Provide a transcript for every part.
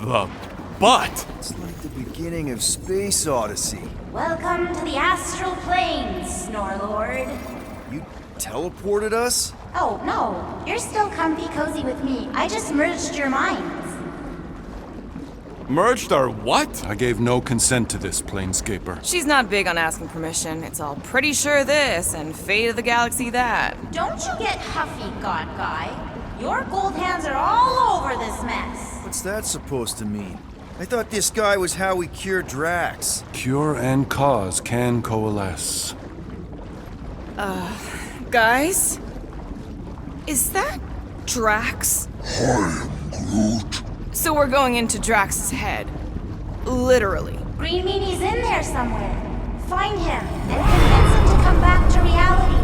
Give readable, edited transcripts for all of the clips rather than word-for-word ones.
the butt? It's like the beginning of Space Odyssey. Welcome to the astral planes, Snorlord. You teleported us? Oh, no. You're still comfy cozy with me. I just merged your minds. Merged our what? I gave no consent to this, Planescaper. She's not big on asking permission. It's all pretty sure this and fate of the galaxy that. Don't you get huffy, God Guy. Your gold hands are all over this mess. What's that supposed to mean? I thought this guy was how we cure Drax. Cure and cause can coalesce. Guys? Is that Drax? I am Groot. So we're going into Drax's head. Literally. Green Meanie's in there somewhere. Find him and convince him to come back to reality.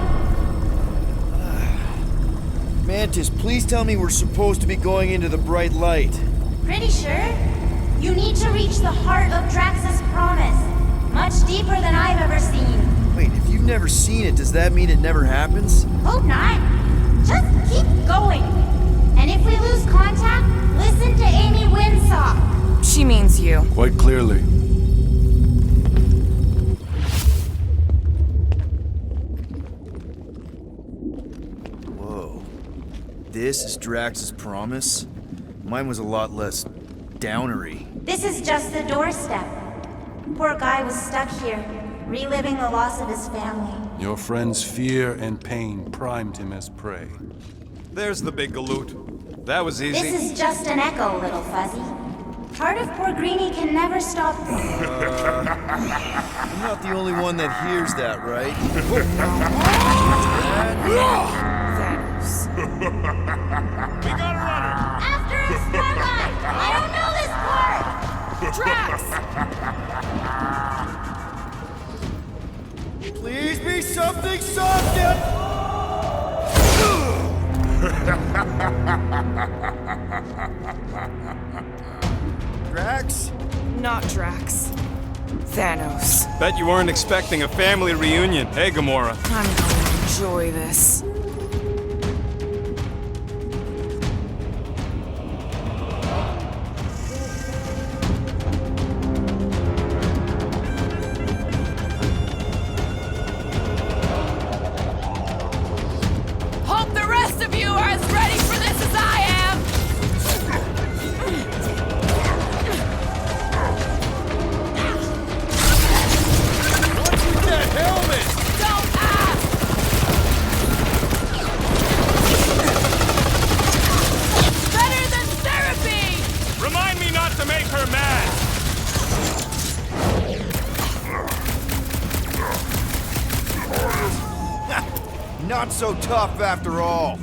Mantis, please tell me we're supposed to be going into the bright light. Pretty sure. You need to reach the heart of Drax's promise. Much deeper than I've ever seen. Wait, if you've never seen it, does that mean it never happens? Hope not. Just keep going. And if we lose contact, listen to Amy Winsock. She means you. Quite clearly. Whoa. This is Drax's promise? Mine was a lot less downery. This is just the doorstep. Poor guy was stuck here, reliving the loss of his family. Your friend's fear and pain primed him as prey. There's the big galoot. That was easy. This is just an echo, little fuzzy. Part of poor Greenie can never stop. I'm not the only one that hears that, right? Thanos. We got a runner. After his Starlight! I don't know this part! Drax! Please be something soft and... Drax? Not Drax. Thanos. Bet you weren't expecting a family reunion, hey Gamora? I'm gonna enjoy this. Hope the rest of you are as ready for this as I am! What's with that helmet? Don't ask! Better than therapy! Remind me not to make her mad. Not so tough after all.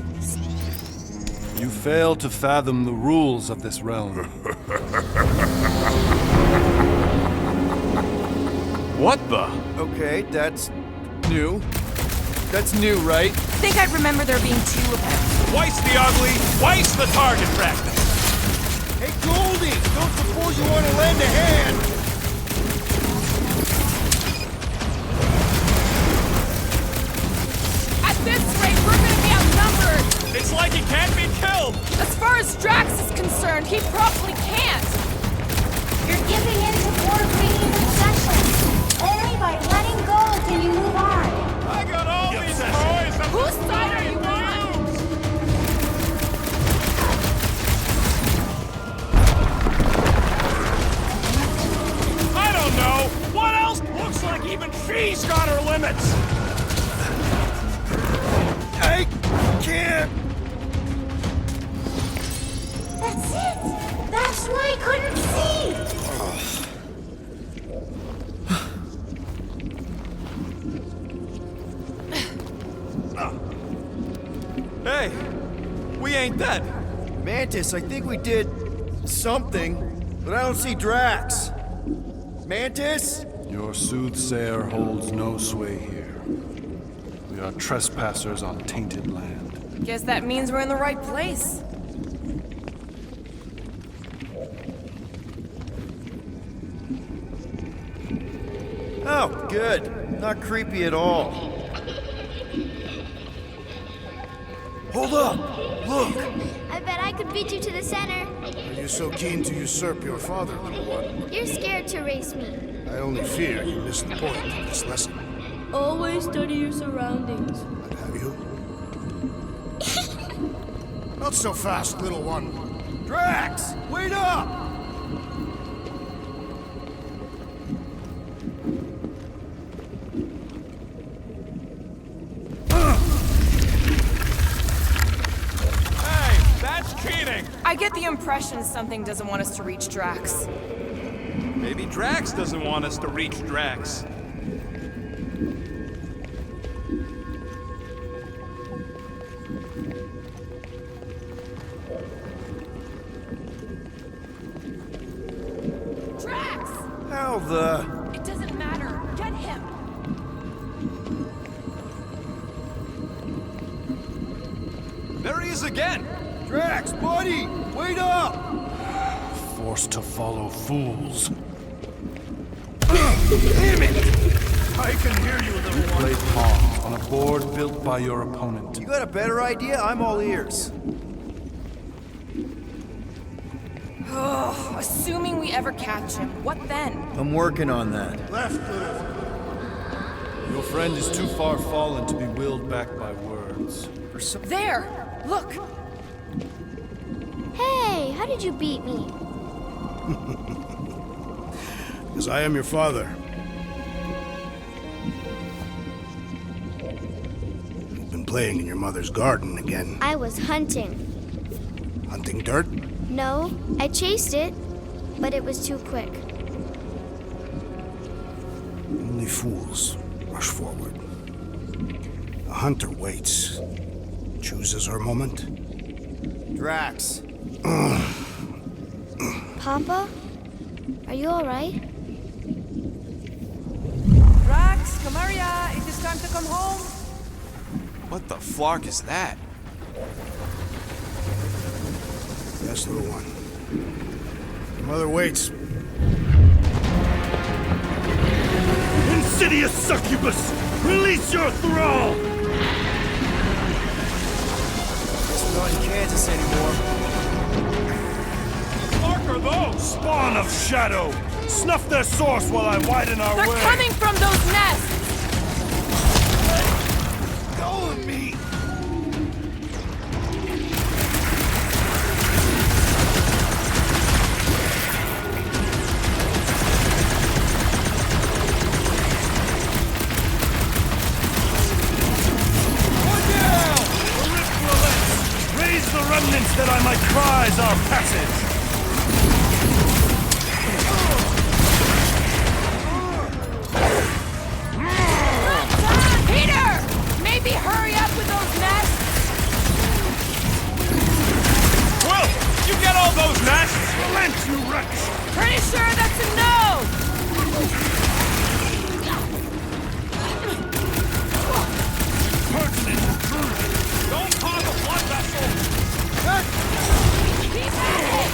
You fail to fathom the rules of this realm. What the? Okay, that's new. That's new, right? Think I'd remember there being two of them. Twice the ugly, twice the target practice. Hey, Goldie! Don't suppose you want to lend a hand? At this rate, we're gonna be outnumbered! It's like he can't be killed. As far as Drax is concerned, he probably can't! You're giving in to poor Greenie's obsession. Only by letting go can you move on. I got all these toys. Whose side are you on? I don't know. What else? Looks like even she's got her limits. I can't. That's it! That's why I couldn't see! Hey, we ain't dead. Mantis, I think we did something, but I don't see Drax. Mantis? Your soothsayer holds no sway here. We are trespassers on tainted land. Guess that means we're in the right place. Oh, good. Not creepy at all. Hold up! Look! I bet bet I could beat you to the center. Are you so keen to usurp your father, little one? You're scared to race me. I only fear you missed the point of this lesson. Always study your surroundings. But have you? Not so fast, little one. Drax, wait up! I get the impression something doesn't want us to reach Drax. Maybe Drax doesn't want us to reach Drax. Drax! How the... It doesn't matter. Get him! There he is again! Drax, buddy! Wait up! Forced to follow fools. Damn it! I can hear you, little one. Play pawns on a board built by your opponent. You got a better idea? I'm all ears. Assuming we ever catch him, what then? I'm working on that. Left, little. Your friend is too far fallen to be willed back by words. There! Look! Hey, how did you beat me? Because I am your father. You've been playing in your mother's garden again. I was hunting. Hunting dirt? No, I chased it, but it was too quick. Only fools rush forward. A hunter waits. Chooses her moment. Drax. Papa? Are you alright? Drax, come here, it is time to come home. What the flark is that? Yes, little one. Your mother waits. Insidious succubus! Release your thrall! Guess we're not in Kansas anymore. Flark are those? Spawn of shadow! Snuff their source while I widen our way! They're coming from those nests! Go with me! Raise the remnants that I might prize our passage! Peter! Maybe hurry up with those nests! Well, you get all those nests! Relent, you wretch! Pretty sure that's a no! Pertinent intrusion! Don't cause a blood vessel! Keep at it!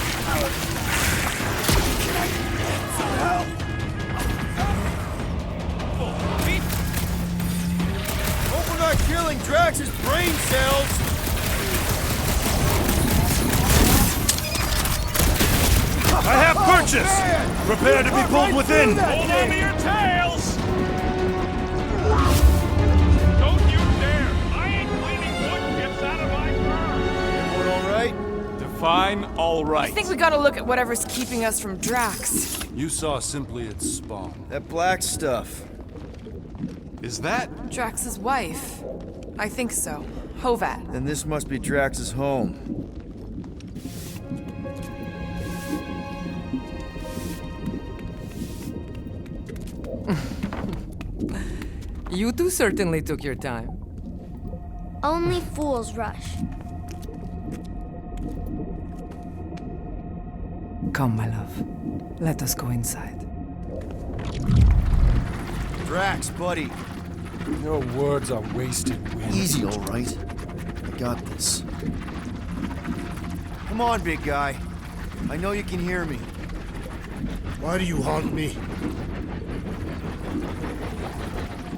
Hope we're not killing Drax's brain cells! I have purchase! Prepare to be pulled within! Hold on to your tails! Don't you dare! I ain't cleaning wood chips out of my fur! Everyone all right? Define all right. I think we gotta look at whatever's keeping us from Drax. You saw simply its spawn. That black stuff. Is that? Drax's wife. I think so. Hovat. Then this must be Drax's home. You two certainly took your time. Only fools rush. Come, my love. Let us go inside. Drax, buddy. Your words are wasted wind. Easy, all right. I got this. Come on, big guy. I know you can hear me. Why do you haunt me?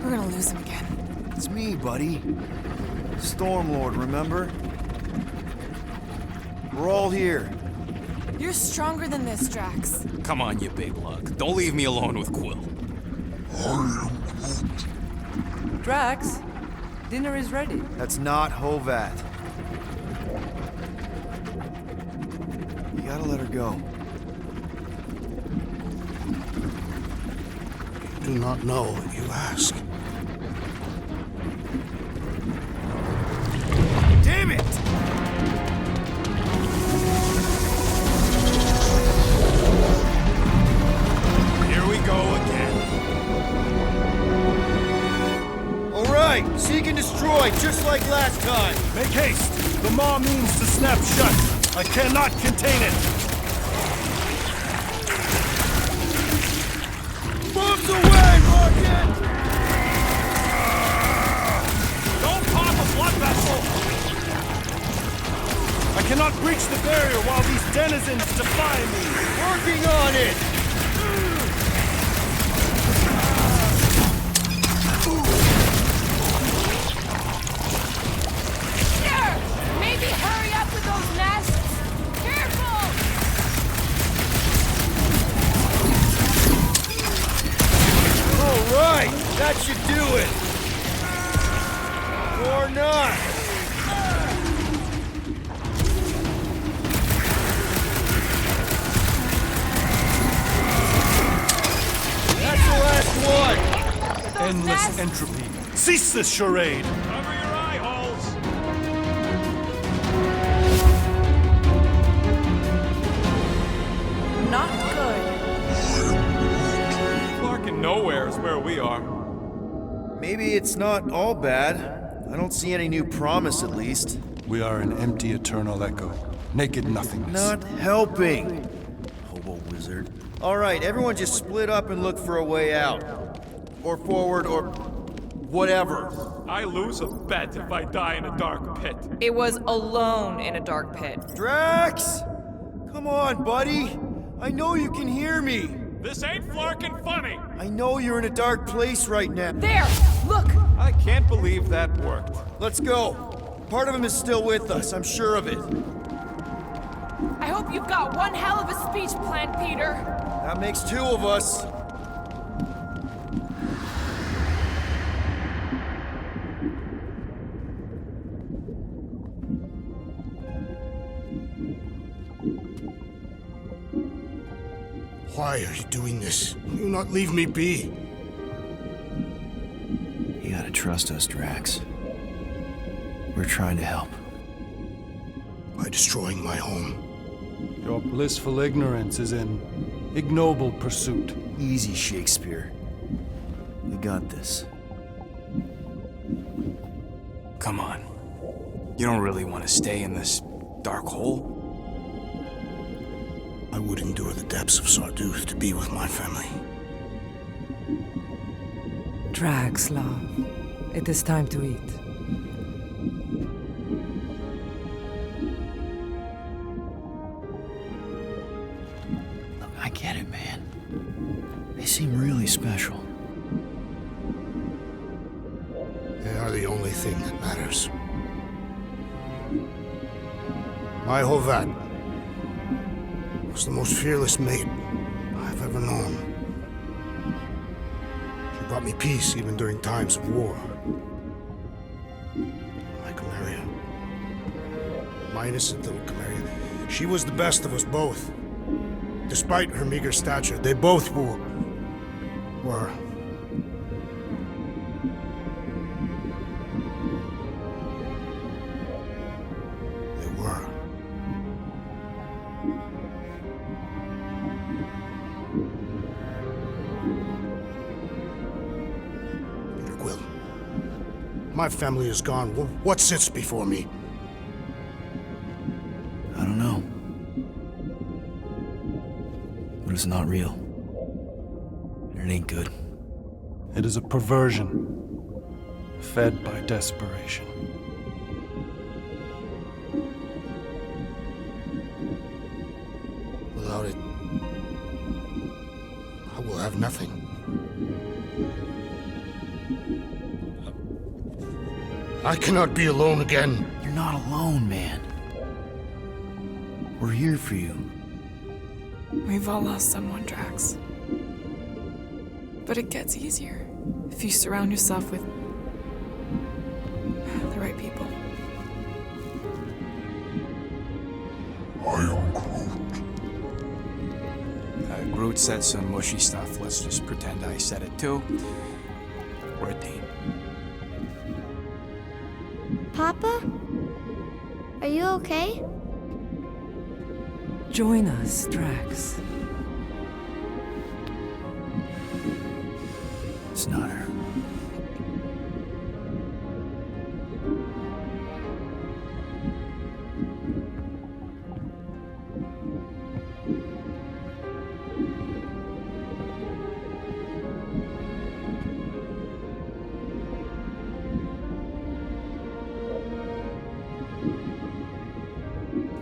We're gonna lose him again. It's me, buddy. Stormlord, remember? We're all here. You're stronger than this, Drax. Come on, you big lug. Don't leave me alone with Quill. Drax, dinner is ready. That's not Hovat. You gotta let her go. Do not know what you ask. Damn it! Here we go again. All right, seek and destroy, just like last time. Make haste! The maw means to snap shut. I cannot contain it. Bombs away, Rocket! Don't pop a blood vessel! I cannot breach the barrier while these denizens defy me. Working on it! Here! Maybe hurry up with those nests! Careful! All right, that should do it. Or not. That's the last one. Endless entropy. Cease this charade. Cover your eye holes! Not good. Flarkin' nowhere is where we are. Maybe it's not all bad. I don't see any new promise, at least. We are an empty eternal echo. Naked nothingness. Not helping. Hobo wizard. All right, everyone just split up and look for a way out. Or forward, or whatever. I lose a bet if I die in a dark pit. It was alone in a dark pit. Drax! Come on, buddy. I know you can hear me. This ain't Flarkin' funny! I know you're in a dark place right now. There! Look! I can't believe that worked. Let's go. Part of him is still with us, I'm sure of it. I hope you've got one hell of a speech planned, Peter. That makes two of us. Why are you doing this? Will you not leave me be? You gotta trust us, Drax. We're trying to help. By destroying my home. Your blissful ignorance is an ignoble pursuit. Easy, Shakespeare. We got this. Come on. You don't really want to stay in this dark hole? I would endure the depths of Sarduth to be with my family. Drax, love. It is time to eat. Look, I get it, man. They seem really special. They are the only thing that matters. My Hovat was the most fearless mate I've ever known. She brought me peace even during times of war. My Chimera. My innocent little Chimera. She was the best of us both. Despite her meager stature, they both were. They were. Peter Quill. My family is gone. What sits before me? I don't know. But it's not real. And it ain't good. It is a perversion, fed by desperation. Without it, I will have nothing. I cannot be alone again. You're not alone, man. We're here for you. We've all lost someone, Drax. But it gets easier if you surround yourself with the right people. I am Groot. Groot said some mushy stuff. Let's just pretend I said it too. We're a team. Papa? Are you okay? Join us, Drax. It's not her.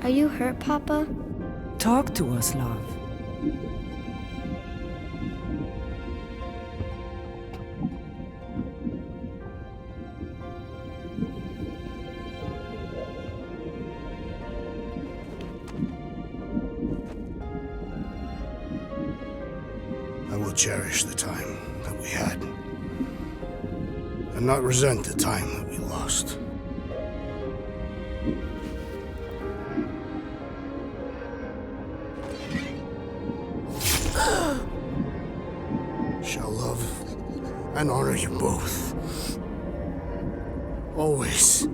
Are you hurt, Papa? Talk to us, love. I will cherish the time that we had, and not resent the time that we lost. Shall love and honor you both. Always.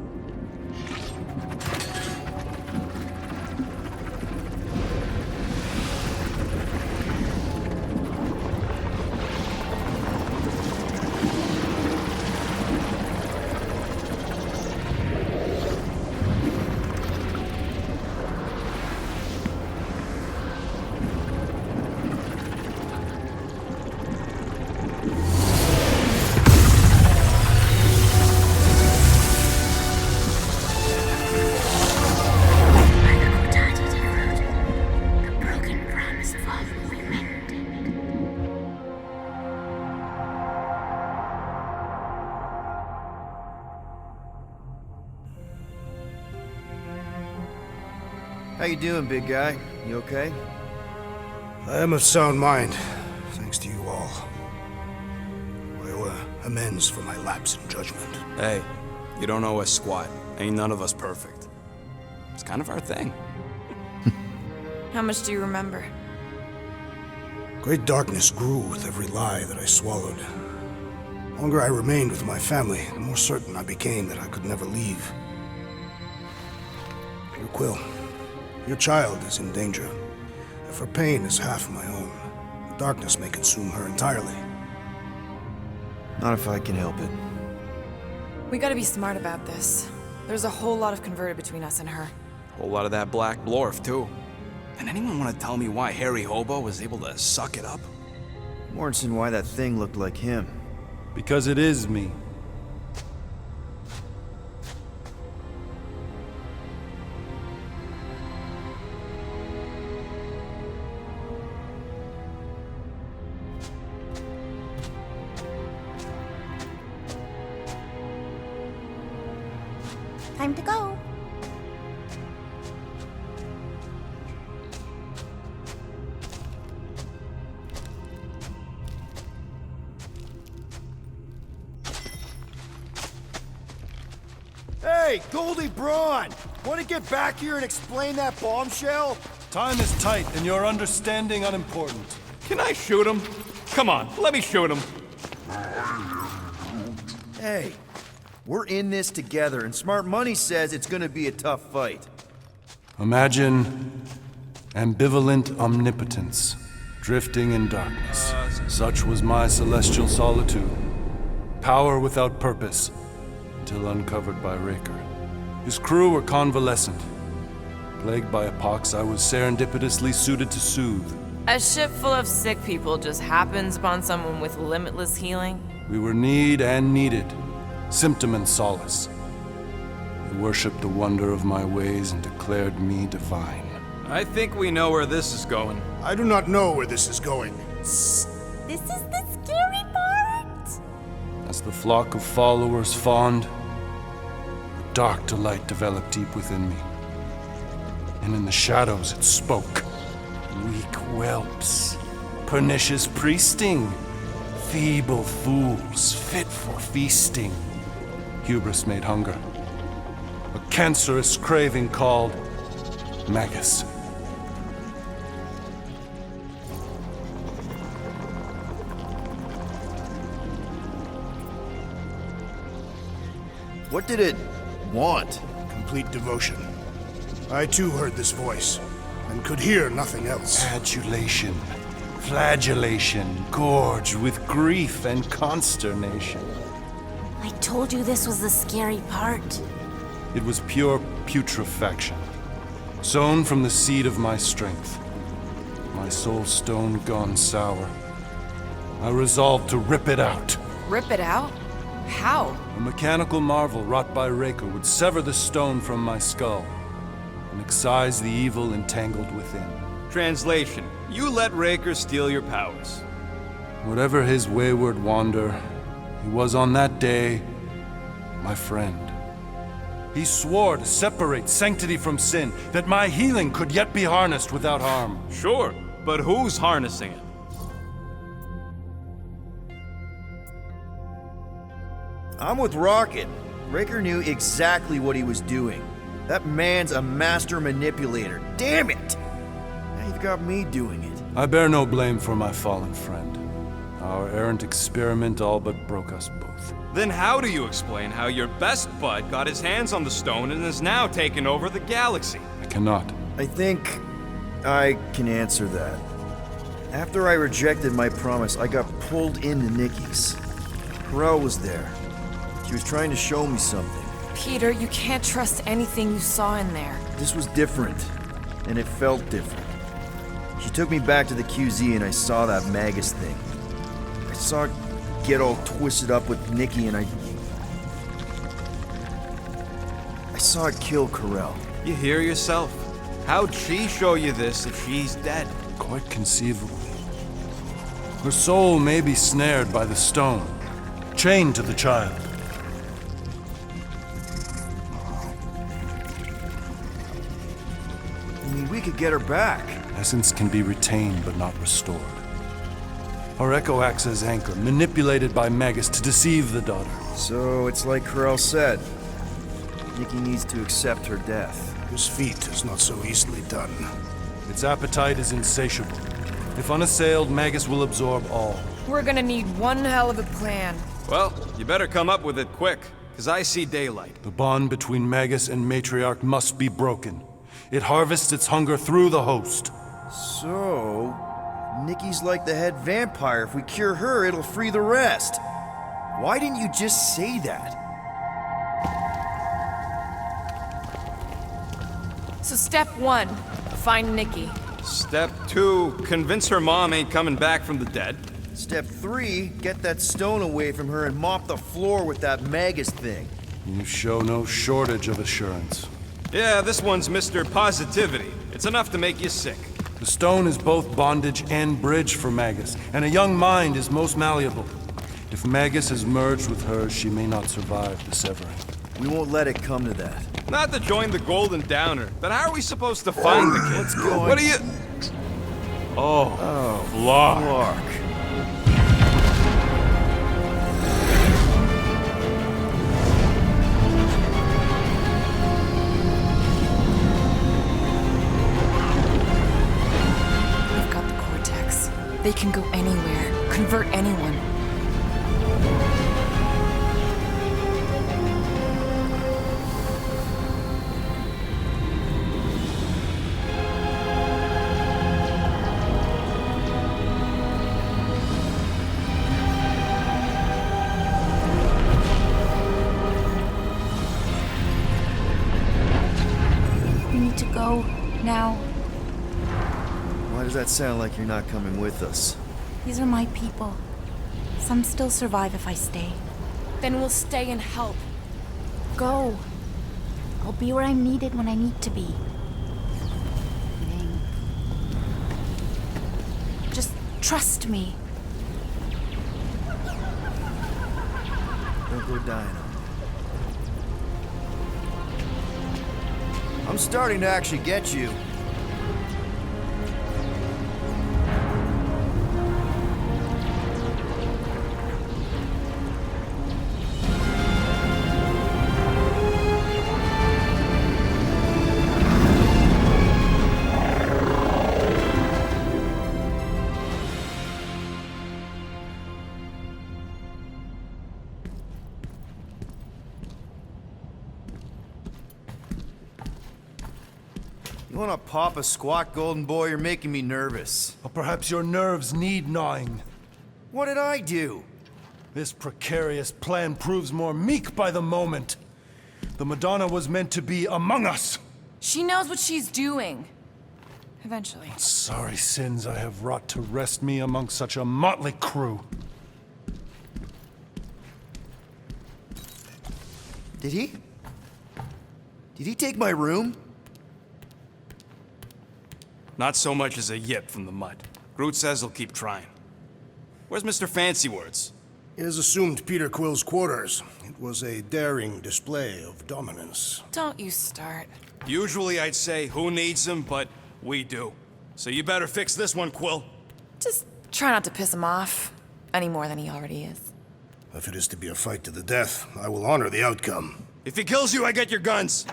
How you doing, big guy? You okay? I am of sound mind, thanks to you all. I owe amends for my lapse in judgment. Hey, you don't owe us squat. Ain't none of us perfect. It's kind of our thing. How much do you remember? Great darkness grew with every lie that I swallowed. The longer I remained with my family, the more certain I became that I could never leave. Your Quill, your child is in danger. If her pain is half my own, the darkness may consume her entirely. Not if I can help it. We gotta be smart about this. There's a whole lot of converted between us and her. Whole lot of that black blorf, too. And anyone want to tell me why Harry Hobo was able to suck it up? Morrison, why that thing looked like him. Because it is me. Time to go. Hey, Goldie Braun! Want to get back here and explain that bombshell? Time is tight and your understanding unimportant. Can I shoot him? Come on, let me shoot him. Hey, we're in this together, and Smart Money says it's gonna be a tough fight. Imagine ambivalent omnipotence, drifting in darkness. Such was my celestial solitude. Power without purpose, until uncovered by Raker. His crew were convalescent. Plagued by a pox I was serendipitously suited to soothe. A ship full of sick people just happens upon someone with limitless healing. We were need and needed, symptom and solace. They worshipped the wonder of my ways and declared me divine. I think we know where this is going. I do not know where this is going. This is the scary part. As the flock of followers fawned, a dark delight developed deep within me. and in the shadows it spoke. Weak whelps, pernicious priesting, feeble fools fit for feasting. Hubris made hunger, a cancerous craving called Magus. What did it want? Complete devotion. I too heard this voice, and could hear nothing else. Adulation, flagellation, gorged with grief and consternation. I told you this was the scary part. It was pure putrefaction, sown from the seed of my strength. My soul stone gone sour. I resolved to rip it out. Rip it out? How? A mechanical marvel wrought by Reiko would sever the stone from my skull and excise the evil entangled within. Translation: you let Raker steal your powers. Whatever his wayward wander, he was on that day my friend. He swore to separate sanctity from sin, that my healing could yet be harnessed without harm. Sure, but who's harnessing it? I'm with Rocket. Raker knew exactly what he was doing. That man's a master manipulator. Damn it! Now you've got me doing it. I bear no blame for my fallen friend. Our errant experiment all but broke us both. Then how do you explain how your best bud got his hands on the stone and is now taking over the galaxy? I cannot. I think I can answer that. After I rejected my promise, I got pulled into Nikki's. Corel was there. She was trying to show me something. Peter, you can't trust anything you saw in there. This was different, and it felt different. She took me back to the QZ and I saw that Magus thing. I saw it get all twisted up with Nikki and I saw it kill Corel. You hear yourself? How'd she show you this if she's dead? Quite conceivable. Her soul may be snared by the stone, chained to the child. I mean, we could get her back. Essence can be retained but not restored. Our echo acts as anchor, manipulated by Magus to deceive the daughter. So it's like Corel said. Nikki needs to accept her death. This feat is not so easily done. Its appetite is insatiable. If unassailed, Magus will absorb all. We're gonna need one hell of a plan. Well, you better come up with it quick, because I see daylight. The bond between Magus and Matriarch must be broken. It harvests its hunger through the host. So, Nikki's like the head vampire. If we cure her, it'll free the rest. Why didn't you just say that? So step 1, find Nikki. Step 2, convince her mom ain't coming back from the dead. Step 3, get that stone away from her and mop the floor with that Magus thing. You show no shortage of assurance. Yeah, this one's Mr. Positivity. It's enough to make you sick. The stone is both bondage and bridge for Magus, and a young mind is most malleable. If Magus is merged with hers, she may not survive the severing. We won't let it come to that. Not to join the Golden Downer, then how are we supposed to find the kid? What's going- What are you... Oh, Clark. We've got the Cortex. They can go anywhere, convert anyone. We need to go now. Why does that sound like you're not coming with us? These are my people. Some still survive if I stay. Then we'll stay and help. Go. I'll be where I'm needed when I need to be. Just trust me. Don't go dying on me. I'm starting to actually get you. You wanna pop a squat, golden boy? You're making me nervous. Or perhaps your nerves need gnawing. What did I do? This precarious plan proves more meek by the moment. The Madonna was meant to be among us. She knows what she's doing. Eventually. Sorry sins I have wrought to wrest me among such a motley crew. Did he? Did he take my room? Not so much as a yip from the mud. Groot says he'll keep trying. Where's Mr. Fancy Words? It is assumed Peter Quill's quarters. It was a daring display of dominance. Don't you start. Usually I'd say, who needs him, but we do. So you better fix this one, Quill. Just try not to piss him off any more than he already is. If it is to be a fight to the death, I will honor the outcome. If he kills you, I get your guns.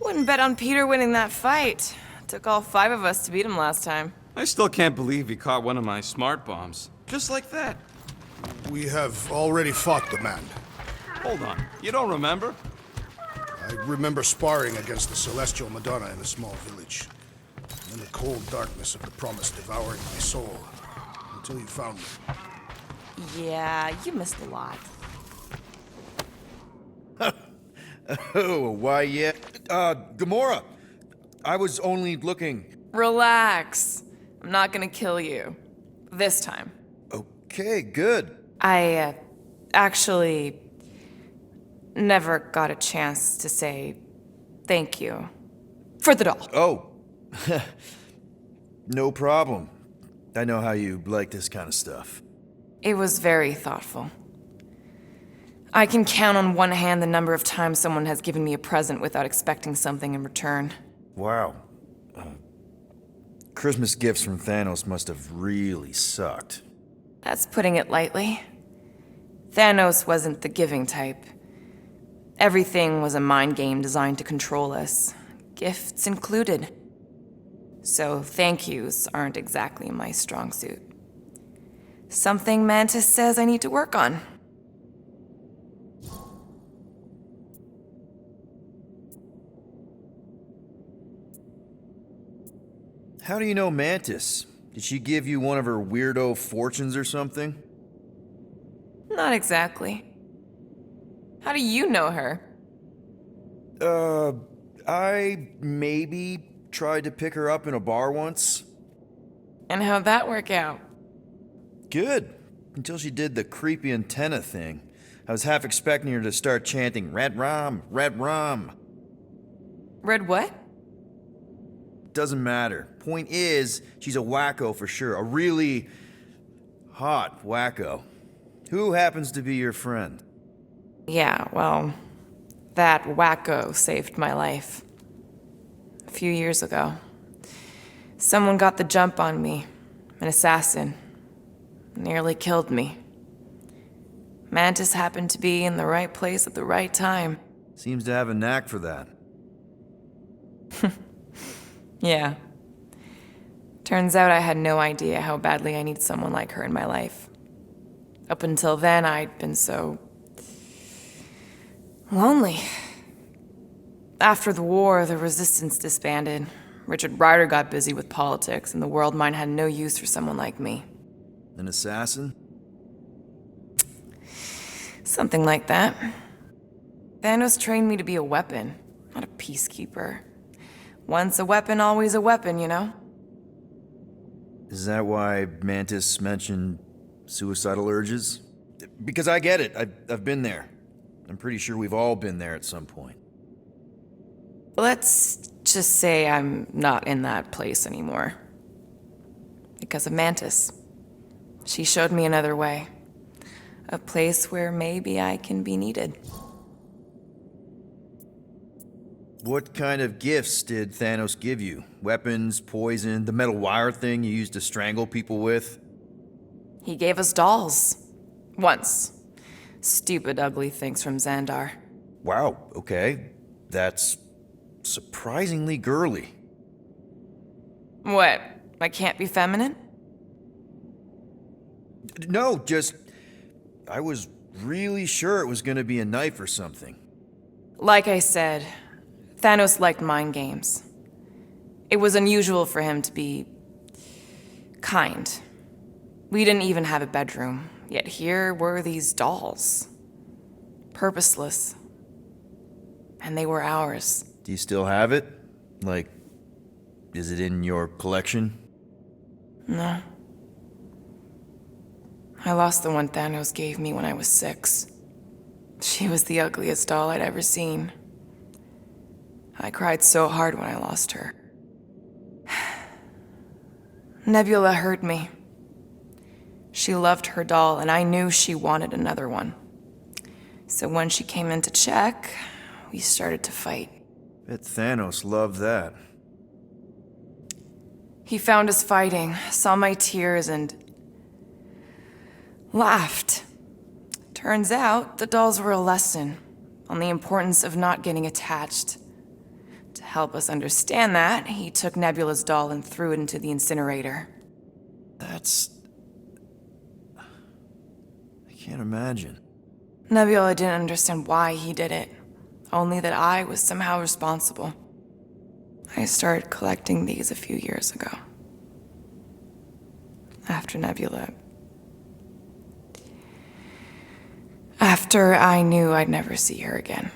Wouldn't bet on Peter winning that fight. Took all 5 of us to beat him last time. I still can't believe he caught one of my smart bombs. Just like that. We have already fought the man. Hold on. You don't remember? I remember sparring against the Celestial Madonna in a small village. And the cold darkness of the promise devouring my soul. Until you found me. Yeah, you missed a lot. Oh, why, yeah. Gamora. I was only looking. Relax. I'm not gonna kill you. This time. Okay, good. I, actually never got a chance to say thank you for the doll. Oh. No problem. I know how you like this kind of stuff. It was very thoughtful. I can count on one hand the number of times someone has given me a present without expecting something in return. Wow. Christmas gifts from Thanos must have really sucked. That's putting it lightly. Thanos wasn't the giving type. Everything was a mind game designed to control us, gifts included. So thank yous aren't exactly my strong suit. Something Mantis says I need to work on. How do you know Mantis? Did she give you one of her weirdo fortunes or something? Not exactly. How do you know her? I maybe tried to pick her up in a bar once. And how'd that work out? Good. Until she did the creepy antenna thing. I was half expecting her to start chanting, Red Rum, Red Rum. Red what? Doesn't matter. Point is, she's a wacko for sure. A really hot wacko. Who happens to be your friend? Yeah, well, that wacko saved my life. A few years ago. Someone got the jump on me. An assassin. Nearly killed me. Mantis happened to be in the right place at the right time. Seems to have a knack for that. Yeah. Turns out I had no idea how badly I needed someone like her in my life. Up until then, I'd been so lonely. After the war, the resistance disbanded. Richard Rider got busy with politics, and the world mine had no use for someone like me. An assassin? Something like that. Thanos trained me to be a weapon, not a peacekeeper. Once a weapon, always a weapon, you know? Is that why Mantis mentioned suicidal urges? Because I get it. I've been there. I'm pretty sure we've all been there at some point. Let's just say I'm not in that place anymore. Because of Mantis. She showed me another way. A place where maybe I can be needed. What kind of gifts did Thanos give you? Weapons, poison, the metal wire thing you used to strangle people with? He gave us dolls. Once. Stupid, ugly things from Xandar. Wow, okay. That's surprisingly girly. What? I can't be feminine? No, just... I was really sure it was gonna be a knife or something. Like I said, Thanos liked mind games. It was unusual for him to be... kind. We didn't even have a bedroom, yet here were these dolls. Purposeless. And they were ours. Do you still have it? Like, is it in your collection? No. I lost the one Thanos gave me when I was 6. She was the ugliest doll I'd ever seen. I cried so hard when I lost her. Nebula hurt me. She loved her doll, and I knew she wanted another one. So when she came in to check, we started to fight. Bet Thanos loved that. He found us fighting, saw my tears, and laughed. Turns out, the dolls were a lesson on the importance of not getting attached. To help us understand that, he took Nebula's doll and threw it into the incinerator. That's... I can't imagine. Nebula didn't understand why he did it, only that I was somehow responsible. I started collecting these a few years ago. After Nebula. After I knew I'd never see her again.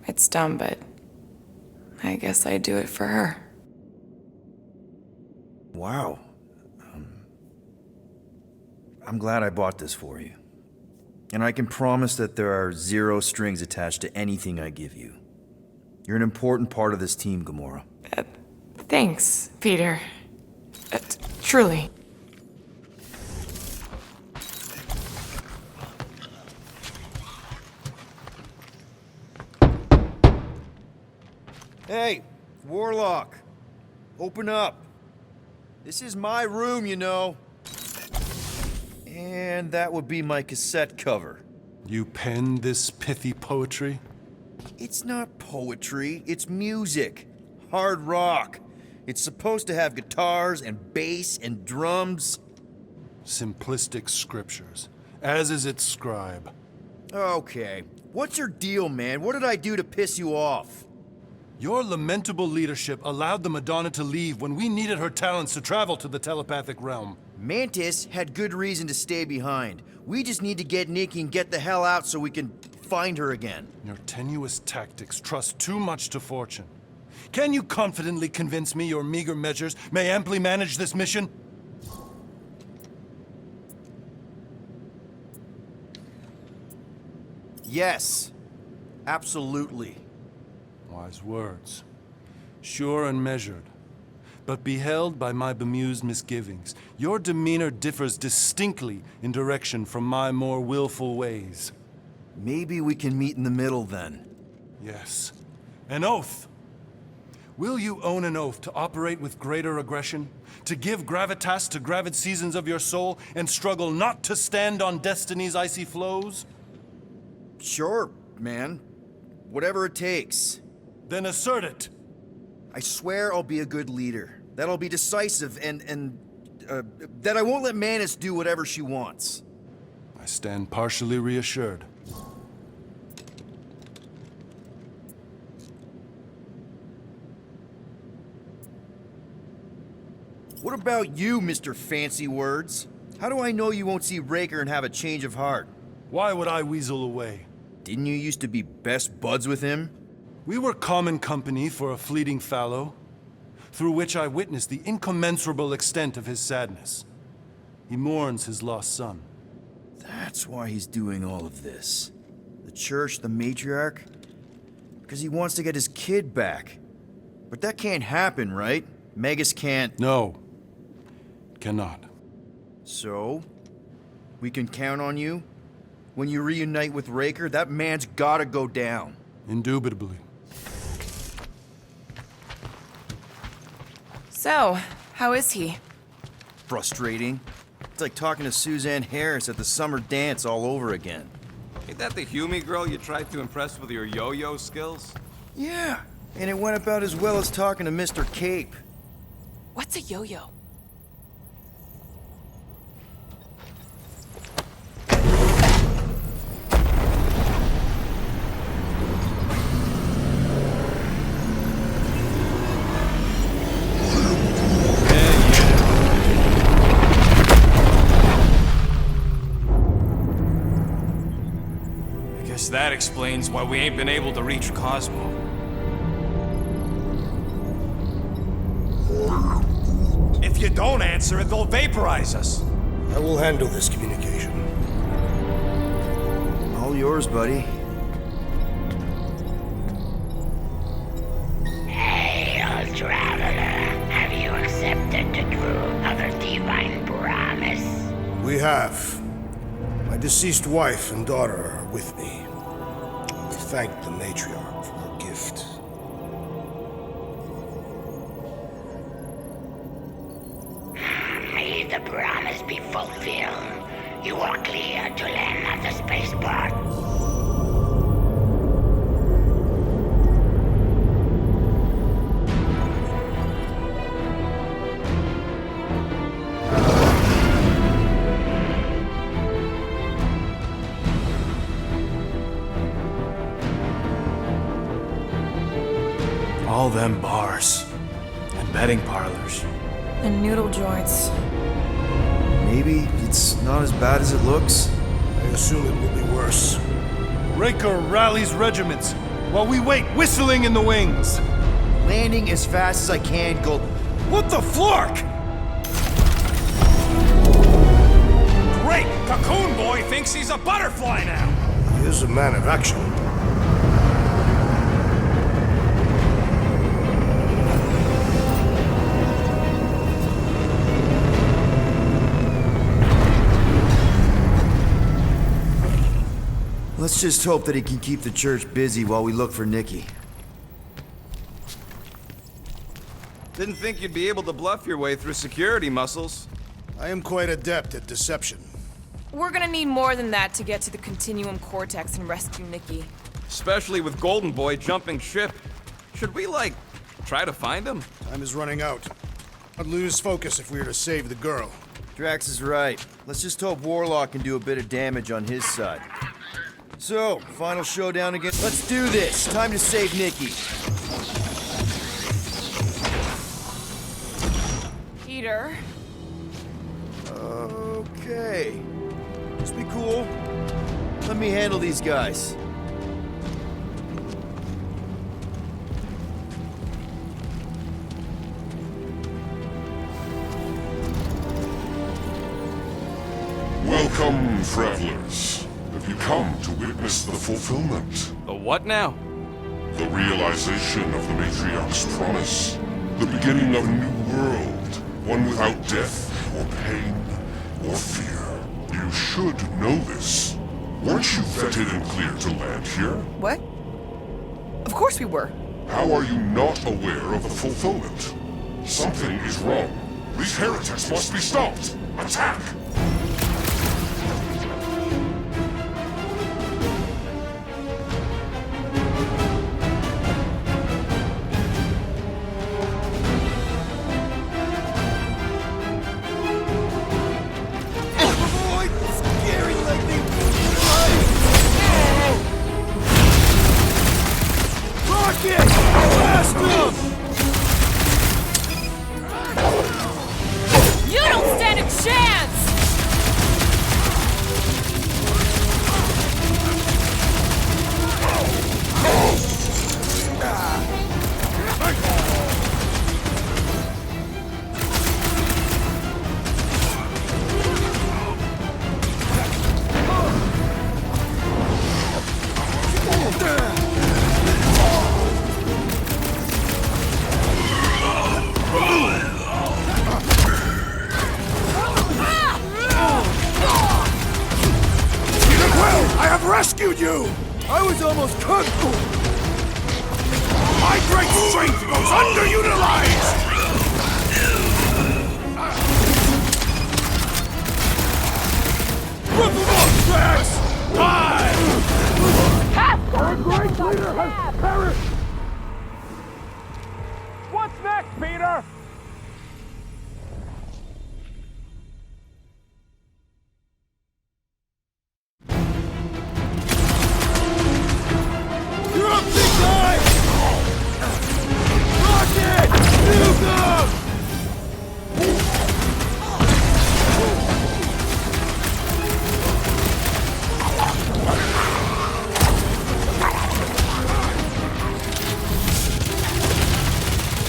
It's dumb, but I guess I'd do it for her. Wow. I'm glad I bought this for you. And I can promise that there are 0 strings attached to anything I give you. You're an important part of this team, Gamora. Thanks, Peter. Truly. Hey, Warlock. Open up. This is my room, you know. And that would be my cassette cover. You penned this pithy poetry? It's not poetry, it's music. Hard rock. It's supposed to have guitars and bass and drums. Simplistic scriptures, as is its scribe. Okay. What's your deal, man? What did I do to piss you off? Your lamentable leadership allowed the Madonna to leave when we needed her talents to travel to the telepathic realm. Mantis had good reason to stay behind. We just need to get Nikki and get the hell out so we can find her again. Your tenuous tactics trust too much to fortune. Can you confidently convince me your meager measures may amply manage this mission? Yes. Absolutely. Wise words. Sure and measured. But beheld by my bemused misgivings, your demeanor differs distinctly in direction from my more willful ways. Maybe we can meet in the middle then. Yes. An oath! Will you own an oath to operate with greater aggression? To give gravitas to gravid seasons of your soul and struggle not to stand on destiny's icy flows? Sure, man. Whatever it takes. Then assert it! I swear I'll be a good leader. That I'll be decisive and that I won't let Mantis do whatever she wants. I stand partially reassured. What about you, Mr. Fancy Words? How do I know you won't see Raker and have a change of heart? Why would I weasel away? Didn't you used to be best buds with him? We were common company for a fleeting fallow, through which I witnessed the incommensurable extent of his sadness. He mourns his lost son. That's why he's doing all of this. The church, the matriarch? Because he wants to get his kid back. But that can't happen, right? Megas can't... No. Cannot. So? We can count on you? When you reunite with Raker, that man's gotta go down. Indubitably. So, how is he? Frustrating. It's like talking to Suzanne Harris at the summer dance all over again. Ain't that the Hume girl you tried to impress with your yo-yo skills? Yeah, and it went about as well as talking to Mr. Cape. What's a yo-yo? That explains why we ain't been able to reach Cosmo. If you don't answer it, they'll vaporize us. I will handle this communication. All yours, buddy. Hey, old traveler. Have you accepted the truth of a divine promise? We have. My deceased wife and daughter are with me. We thank the matriarch for her gift. May the promise be fulfilled. You are clear to land at the spaceport. All them bars and betting parlors. And noodle joints. Maybe it's not as bad as it looks. I assume it will be worse. Raker rallies regiments while we wait whistling in the wings. Landing as fast as I can, go. What the flark? Great! Cocoon Boy thinks he's a butterfly now! He is a man of action. Let's just hope that he can keep the church busy while we look for Nikki. Didn't think you'd be able to bluff your way through security muscles. I am quite adept at deception. We're gonna need more than that to get to the Continuum Cortex and rescue Nikki. Especially with Golden Boy jumping ship. Should we, like, try to find him? Time is running out. I'd lose focus if we were to save the girl. Drax is right. Let's just hope Warlock can do a bit of damage on his side. So, final showdown again. Let's do this. Time to save Nikki. Peter. Okay. Just be cool. Let me handle these guys. Welcome, travelers. Have you come to witness the fulfillment? The what now? The realization of the Matriarch's promise. The beginning of a new world. One without death, or pain, or fear. You should know this. Weren't you vetted and cleared to land here? What? Of course we were. How are you not aware of the fulfillment? Something is wrong. These heretics must be stopped. Attack! You don't stand a chance! almost cooked! My great strength goes underutilized! Rip them up, Drax! Die! Our great leader has perished! What's next, Peter? You're up, big guy! Rocket! Nuke him!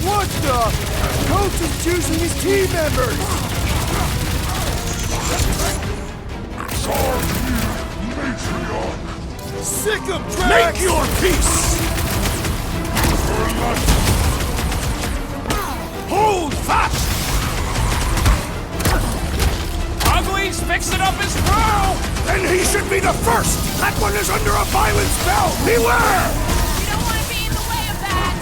What the? Coach is choosing his team members! Sorry, matriarch. Sick of Drax! Make your peace! Hold fast! Ugly's fixing up his crew! Then he should be the first! That one is under a violent spell! Beware! We don't want to be in the way of that!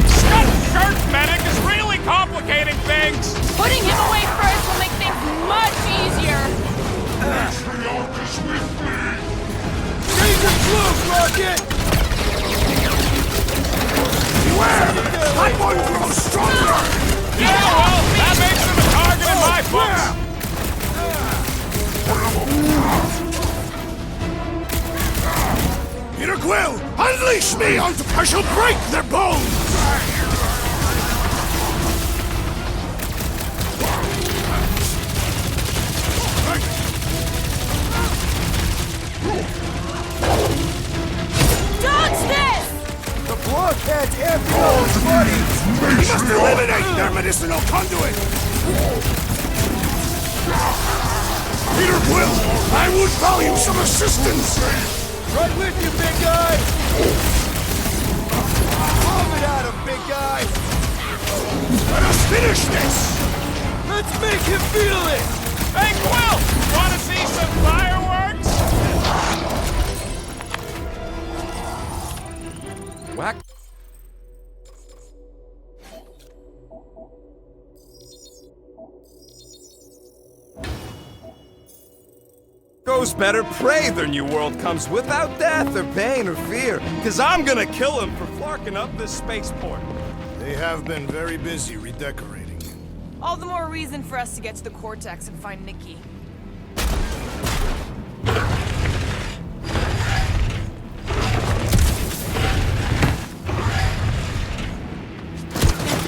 Scott Shirt Medic is really complicating things! Putting him away first will make things much easier. Matriarch is with me. Change your clothes, Rocket! Beware! That one grows stronger! Yeah, well, that makes him a target in my books! Peter Quill, unleash me onto... I shall break their bones! Dodge this! The blockhead's empty all his money! He must eliminate their medicinal conduit! Peter Quill, I would value some assistance! Right with you, big guy! Vomit at him, big guy! Let us finish this! Let's make him feel it! Hey, Quill! Want to see some fireworks? Whack. Goes better pray their new world comes without death or pain or fear, cause I'm gonna kill him for flarking up this spaceport. They have been very busy redecorating. All the more reason for us to get to the Cortex and find Nikki.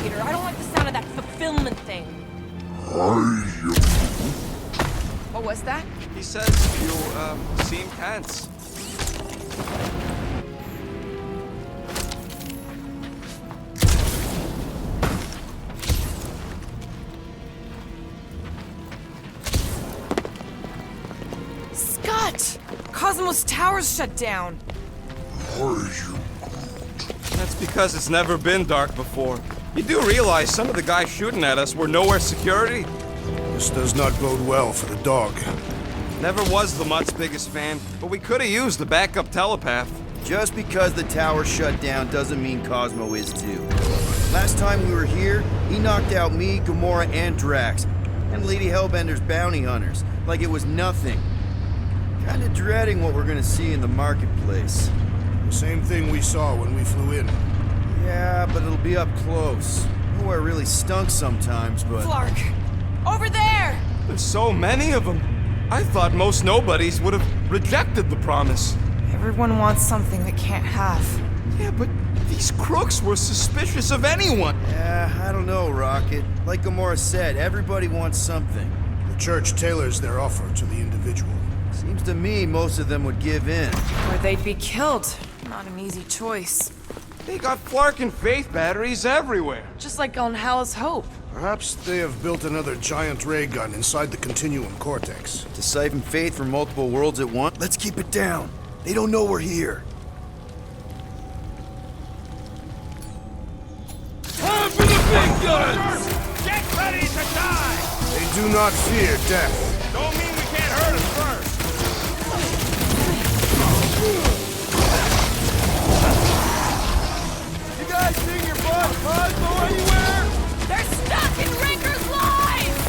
Peter, I don't like the sound of that fulfillment thing. What was that? He says you, seem tense. Scott! Cosmos Tower's shut down. That's because it's never been dark before. You do realize some of the guys shooting at us were nowhere security? This does not bode well for the dog. Never was the Mutt's biggest fan, but we could have used the backup telepath. Just because the tower shut down doesn't mean Cosmo is too. Last time we were here, he knocked out me, Gamora, and Drax, and Lady Hellbender's bounty hunters, like it was nothing. Kinda dreading what we're gonna see in the marketplace. The same thing we saw when we flew in. Yeah, but it'll be up close. Nowhere really stunk sometimes, but... Flark! Over there! There's so many of them. I thought most nobodies would have rejected the promise. Everyone wants something they can't have. Yeah, but these crooks were suspicious of anyone. Yeah, I don't know, Rocket. Like Gamora said, everybody wants something. The church tailors their offer to the individual. Seems to me most of them would give in. Or they'd be killed. Not an easy choice. They got Flark and Faith batteries everywhere. Just like on Hala's Hope. Perhaps they have built another giant ray gun inside the Continuum Cortex. To siphon Faith from multiple worlds at once? Let's keep it down. They don't know we're here. Time for the big guns! Get ready to do not fear death. Don't mean we can't hurt him first. You guys seen your boss Cosmo anywhere? They're stuck in Ranker's lines!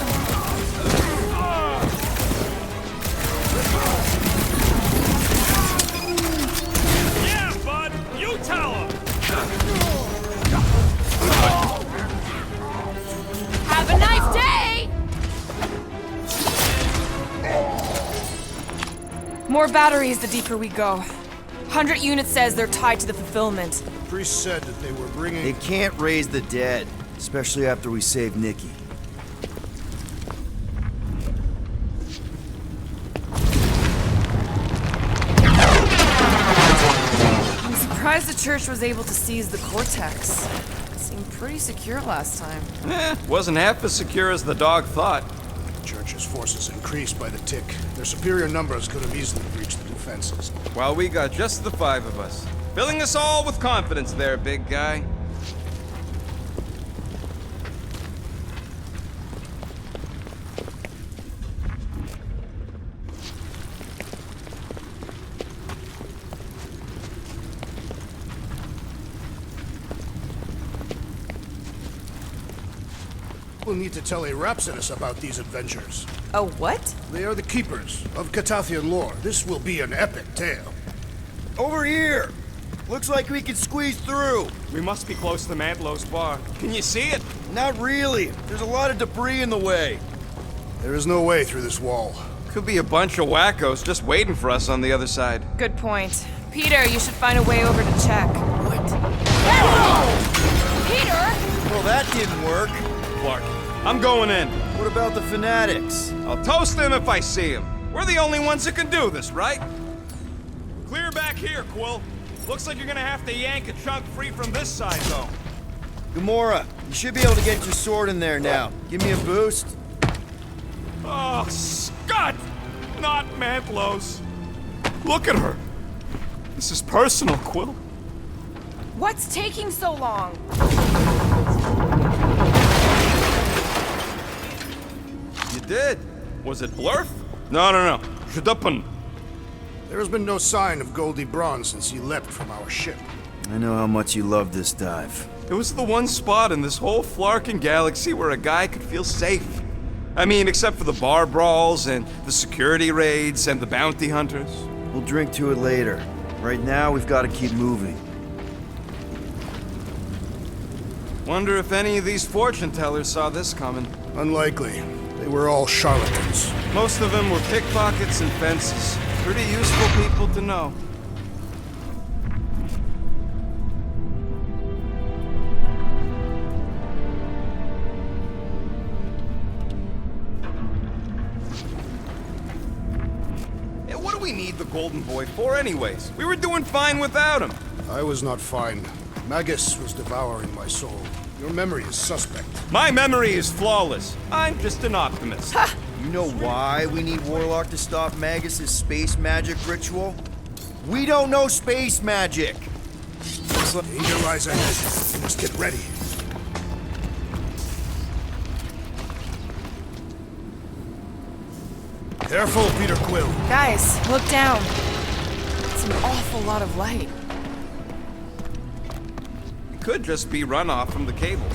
Yeah, bud. You tell him. Have a nice day! More batteries the deeper we go. 100 units says they're tied to the fulfillment. The priest said that they were bringing... They can't raise the dead, especially after we saved Nikki. I'm surprised the church was able to seize the Cortex. It seemed pretty secure last time. Wasn't half as secure as the dog thought. The church's forces increased by the tick. Their superior numbers could have easily breached the defenses. While we got just the 5 of us. Filling us all with confidence there, big guy. We'll need to tell a Rhapsodus about these adventures. Oh, what? They are the keepers of Catathian lore. This will be an epic tale. Over here! Looks like we can squeeze through. We must be close to Mantlo's bar. Can you see it? Not really. There's a lot of debris in the way. There is no way through this wall. Could be a bunch of wackos just waiting for us on the other side. Good point. Peter, you should find a way over to check. What? Peter! Well, that didn't work. Clark, I'm going in. What about the fanatics? I'll toast them if I see them. We're the only ones who can do this, right? Clear back here, Quill. Looks like you're gonna have to yank a chunk free from this side, though. Gamora, you should be able to get your sword in there now. Give me a boost. Oh, Scott! Not Mantlo's. Look at her. This is personal, Quill. What's taking so long? You did. Was it Blurf? No. Shadapan. There has been no sign of Goldie Braun since he leapt from our ship. I know how much you love this dive. It was the one spot in this whole Flarkin galaxy where a guy could feel safe. I mean, except for the bar brawls and the security raids and the bounty hunters. We'll drink to it later. Right now, we've got to keep moving. Wonder if any of these fortune tellers saw this coming. Unlikely. They were all charlatans. Most of them were pickpockets and fences. Pretty useful people to know. Yeah, what do we need the Golden Boy for anyways? We were doing fine without him. I was not fine. Magus was devouring my soul. Your memory is suspect. My memory is flawless. I'm just an optimist. You know why we need Warlock to stop Magus' space magic ritual? We don't know space magic! Danger lies ahead. We must get ready. Careful, Peter Quill. Guys, look down. It's an awful lot of light. It could just be runoff from the cables.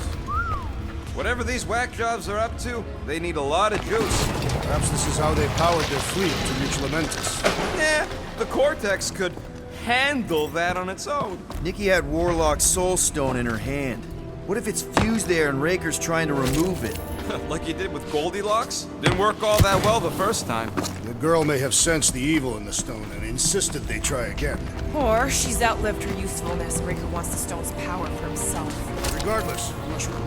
Whatever these whack jobs are up to, they need a lot of juice. Perhaps this is how they powered their fleet to reach Lamentus. Yeah, the Cortex could handle that on its own. Nikki had Warlock's soul stone in her hand. What if it's fused there and Raker's trying to remove it? Like you did with Goldilocks? Didn't work all that well the first time. The girl may have sensed the evil in the stone and insisted they try again. Or she's outlived her usefulness and Raker wants the stone's power for himself. Regardless, Mushroom,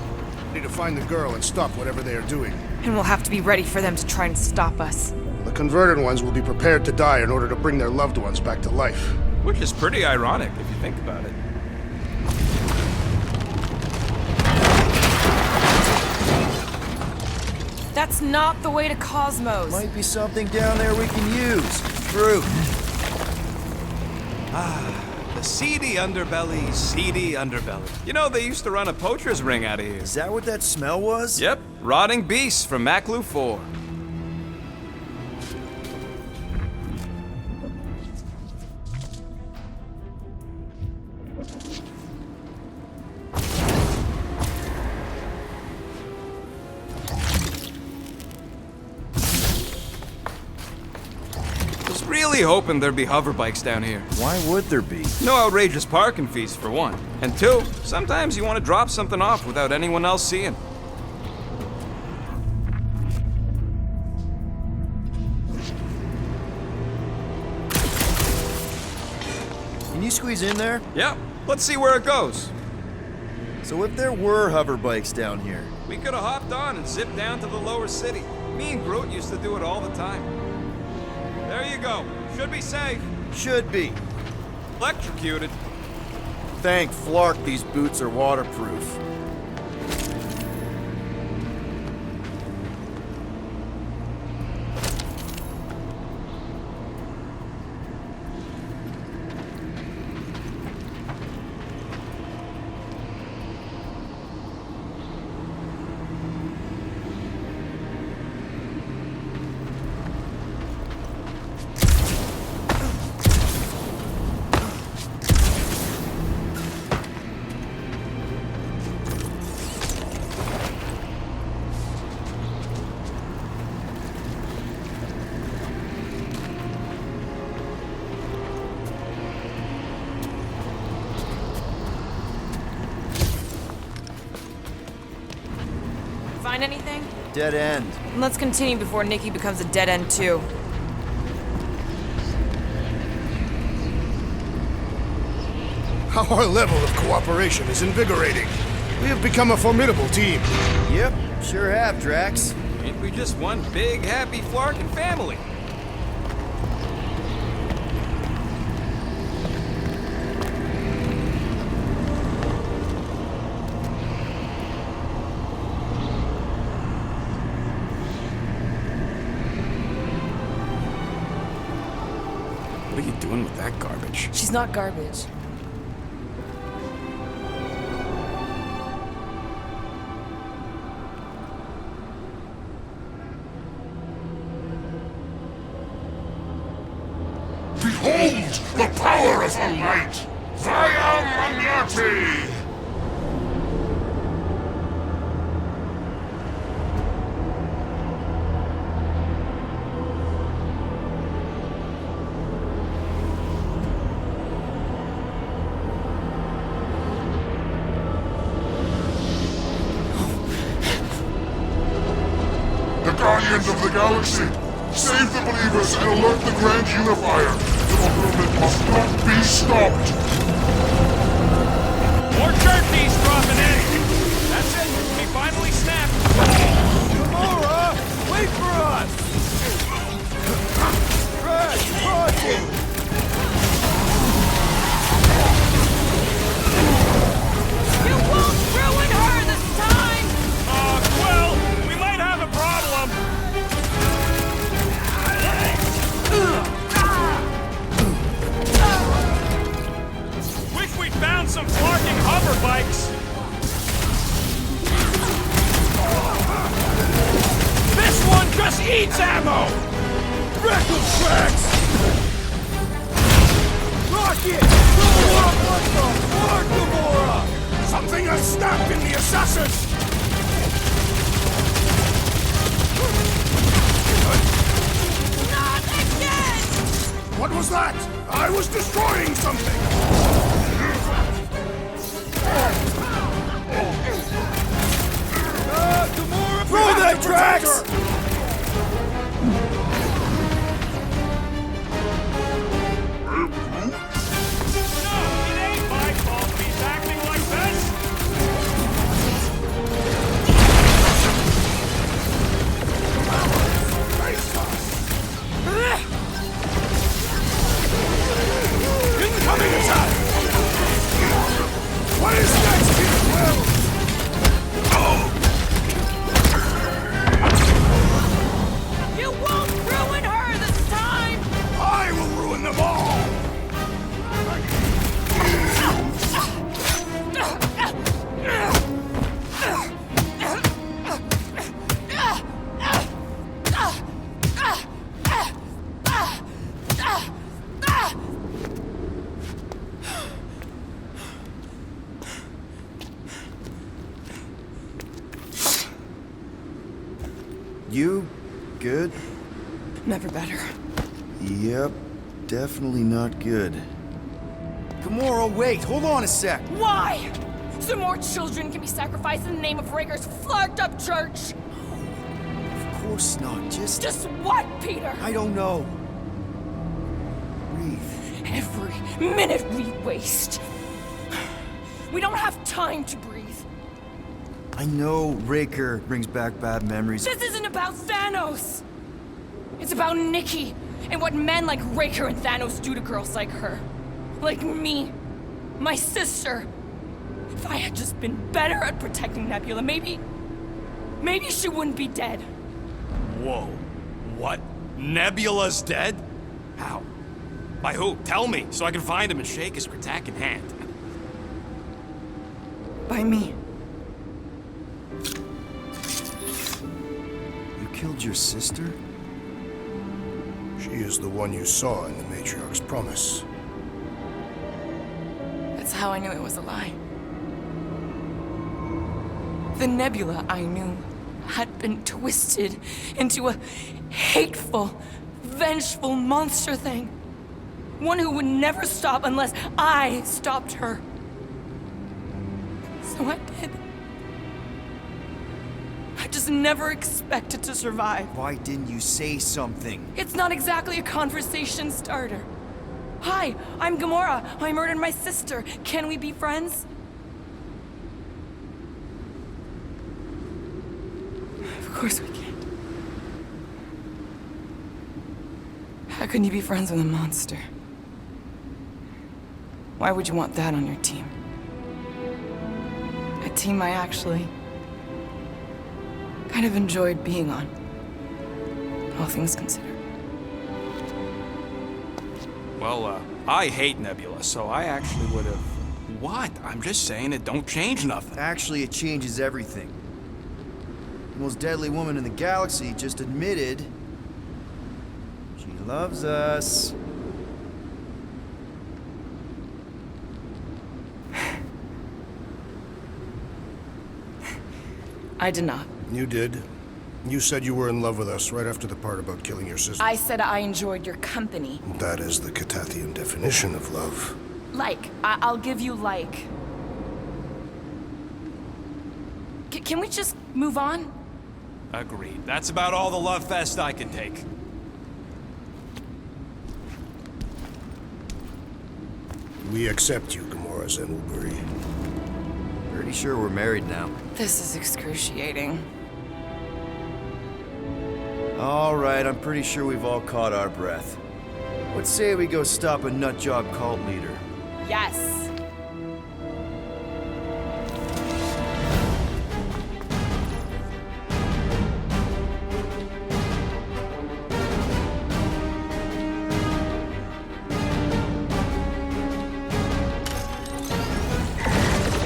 we need to find the girl and stop whatever they are doing. And we'll have to be ready for them to try and stop us. The converted ones will be prepared to die in order to bring their loved ones back to life. Which is pretty ironic if you think about it. That's not the way to Cosmos. Might be something down there we can use. True. The seedy underbelly. You know, they used to run a poacher's ring out of here. Is that what that smell was? Yep, Rotting beasts from Maklu 4. Really hoping there'd be hover bikes down here. Why would there be? No outrageous parking fees, for one. And two, sometimes you want to drop something off without anyone else seeing. Can you squeeze in there? Yep. Let's see where it goes. So if there were hover bikes down here... We could have hopped on and zipped down to the lower city. Me and Groot used to do it all the time. There you go. Should be safe. Should be. Electrocuted. Thank Flark these boots are waterproof. Find anything? Dead end. Let's continue before Nikki becomes a dead end too. Our level of cooperation is invigorating. We have become a formidable team. Yep, sure have, Drax. Ain't we just one big, happy Flarkin' family? What are you doing with that garbage? She's not garbage. Behold the power of the light! Via Magnati! The Guardians of the Galaxy! Save the believers and alert the Grand Unifier! The movement must not be stopped! More turkeys dropping in! That's it! We finally snapped! Gamora! Wait for us! Drax, crossing! You won't ruin her this time! Quill! We might have a problem! Wish we'd found some flarking hover bikes! This one just eats ammo! Wreckle tracks! Rocket! Go up like the Flark, Gamora! Something has snapped in the assassins! Not again! What was that? I was destroying something! Gamora, throw that, Drax! No, it ain't my fault he's acting like this! Incoming attack! What is next here, Will? Never better. Yep, definitely not good. Gamora, wait! Hold on a sec! Why? So more children can be sacrificed in the name of Raker's flarked up church? Of course not, just... Just what, Peter? I don't know. Breathe. Every minute we waste. We don't have time to breathe. I know Raker brings back bad memories. This isn't about Thanos! It's about Nikki, and what men like Raker and Thanos do to girls like her. Like me. My sister. If I had just been better at protecting Nebula, maybe she wouldn't be dead. Whoa. What? Nebula's dead? How? By who? Tell me, so I can find him and shake his Kratak in hand. By me. You killed your sister? She is the one you saw in the Matriarch's promise. That's how I knew it was a lie. The Nebula I knew had been twisted into a hateful, vengeful monster thing. One who would never stop unless I stopped her. So I did. I just never expected to survive. Why didn't you say something? It's not exactly a conversation starter. Hi, I'm Gamora. I murdered my sister. Can we be friends? Of course we can. How can you be friends with a monster? Why would you want that on your team? A team I actually kind of enjoyed being on, all things considered. Well, I hate Nebula, so I actually would have... What? I'm just saying it don't change nothing. Actually, it changes everything. The most deadly woman in the galaxy just admitted she loves us. I did not. You did. You said you were in love with us right after the part about killing your sister. I said I enjoyed your company. That is the Catathian definition of love. Like. I'll give you like. Can we just move on? Agreed. That's about all the love fest I can take. We accept you, Gamora Zenwuburi. Pretty sure we're married now. This is excruciating. All right, I'm pretty sure we've all caught our breath. Let's say we go stop a nutjob cult leader. Yes.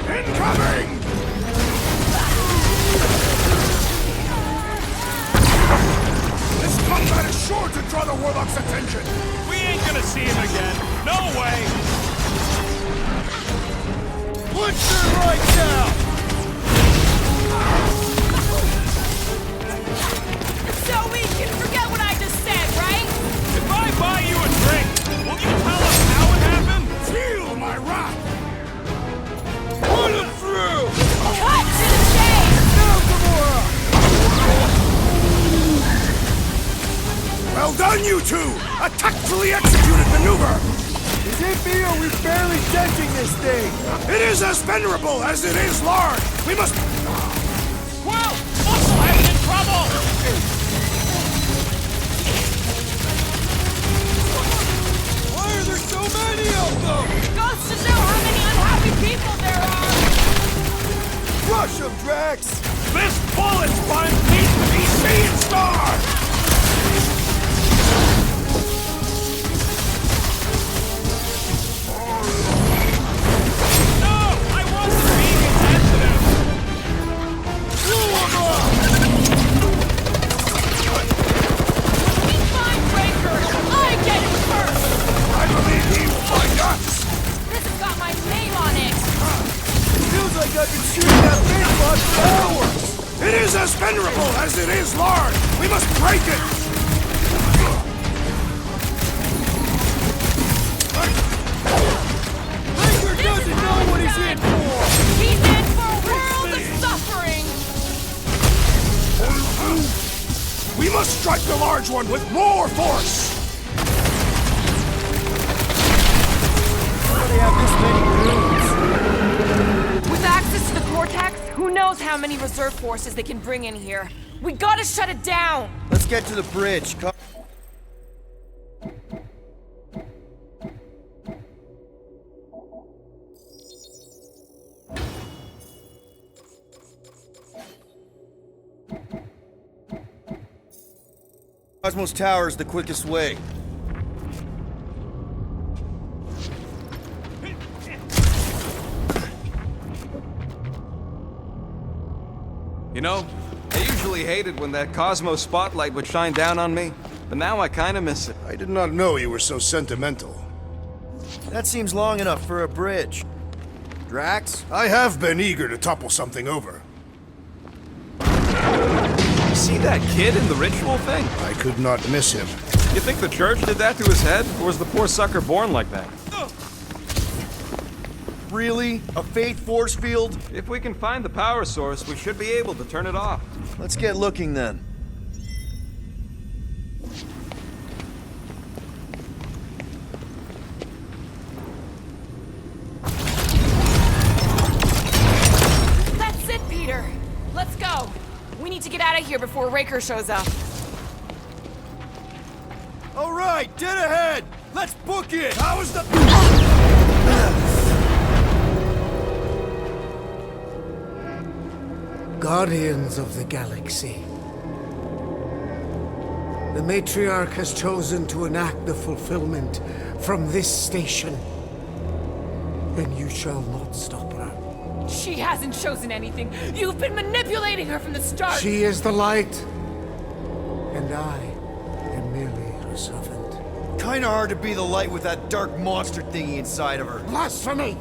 Incoming! This combat is sure to draw the Warlock's attention! We ain't gonna see him again. No way! Put your lights out! So we can forget what I just said, right? If I buy you a drink, will you tell us how it happened? Feel my wrath! Put him through! Cut to the chase! Now, Gamora! Well done, you two! A tactfully executed maneuver! Is it me or we barely denting this thing? It is as venerable as it is large! We must... Quill! Looks like in trouble! Why are there so many of them? Goes to show how many unhappy people there are! Crush him, Drax! This bullet sponge needs to be seen star! No! I wasn't being insensitive! Screw him up! We find Raker! I get it first! I believe he will find us! This has got my name on it! Feels like I've been shooting that big box for hours! It is as venerable as it is large! We must break it! large one with more force! How do they have this many goons? With access to the Cortex, who knows how many reserve forces they can bring in here. We gotta shut it down! Let's get to the bridge. Cosmos Tower is the quickest way. You know, I usually hated when that Cosmos spotlight would shine down on me, but now I kinda miss it. I did not know you were so sentimental. That seems long enough for a bridge. Drax? I have been eager to topple something over. See that kid in the ritual thing? I could not miss him. You think the church did that to his head, or was the poor sucker born like that? Really? A faith force field? If we can find the power source, we should be able to turn it off. Let's get looking then. That's it, Peter! Let's go! We need to get out of here before Raker shows up. All right, dead ahead! Let's book it! How is the... Guardians of the Galaxy. The Matriarch has chosen to enact the fulfillment from this station. And you shall not stop her. She hasn't chosen anything. You've been manipulating her from the start. She is the light. And I am merely her servant. Kinda hard to be the light with that dark monster thingy inside of her. Blasphemy!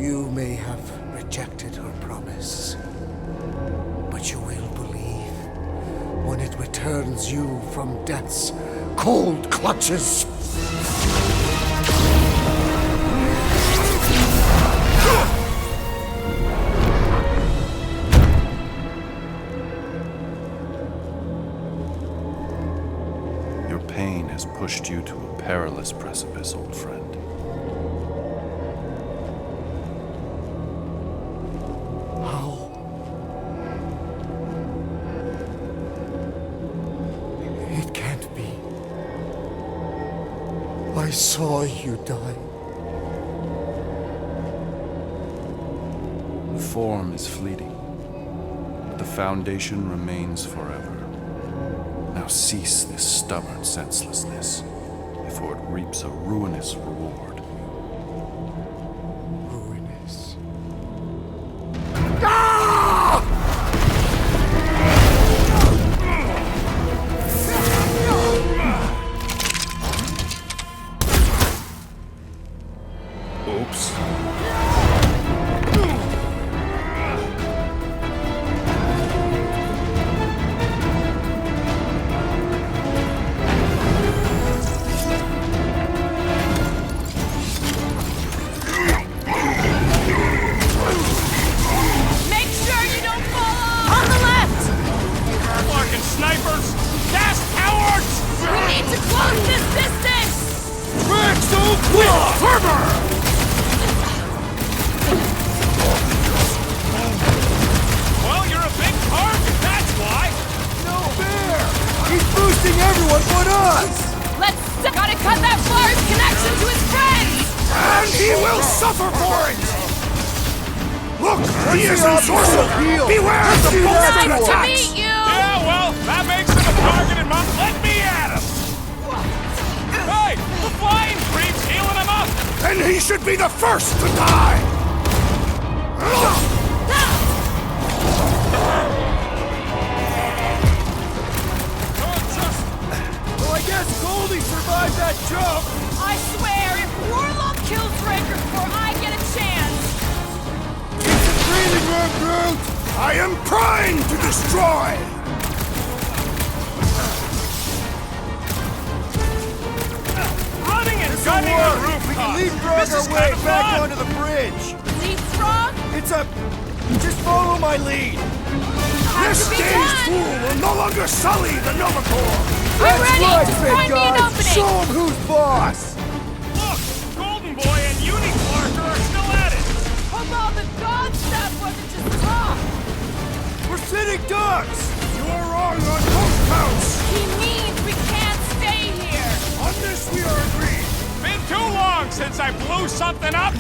You may have rejected her promise, but you will believe when it returns you from death's cold clutches. Your pain has pushed you to a perilous precipice, old friend. How? It can't be. I saw you die. The form is fleeting, but the foundation remains forever. Now cease this stubborn senselessness, before it reaps a ruinous reward. Ruinous. Oops. Make sure you don't fall off! On the left! Fucking snipers! Gas cowards! We need to close this distance! Drax, don't quit! Fervor! Well, you're a big target, that's why! No fair! He's boosting everyone but us! Gotta cut that Flar's connection to his friends! And he will suffer for it! Look, he is the ensorcelled! heal. Beware of the bolster Nice to attacks! meet you! Yeah, well, that makes him a target and mom. Let me at him! Hey, the flying creep's healing him up! And he should be the first to die! Well, I guess Goldie survived that jump! I swear, if Warlock kills Raker before I get a chance... Keep the breathing room, Groot! I am primed to destroy! Running and gunning the We rooftop! can leapfrog This is our way kinda back fun. onto the bridge! Leapfrog? It's a... Just follow my lead! This dazed fool will no longer sully the Nova Corps! That's ready. right, Just big find me an guy! opening. Show him who's boss! Look, Golden Boy and Unicorn are still at it. Hope all the god stuff wasn't just talk. We're sitting ducks! You're wrong on both counts! He means we can't stay here. On this we are agreed! Been too long since I blew something up.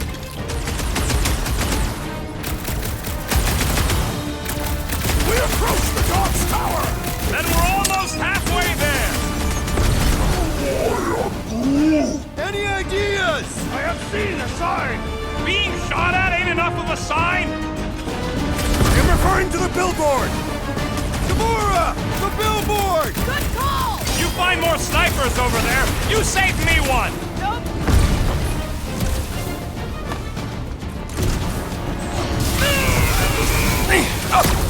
We approach the Dog's Tower! Then we're almost halfway there. Any ideas? I have seen a sign! Being shot at ain't enough of a sign. I am referring to the billboard! Gamora! The billboard! Good call. You find more snipers over there. You saved me one. Nope.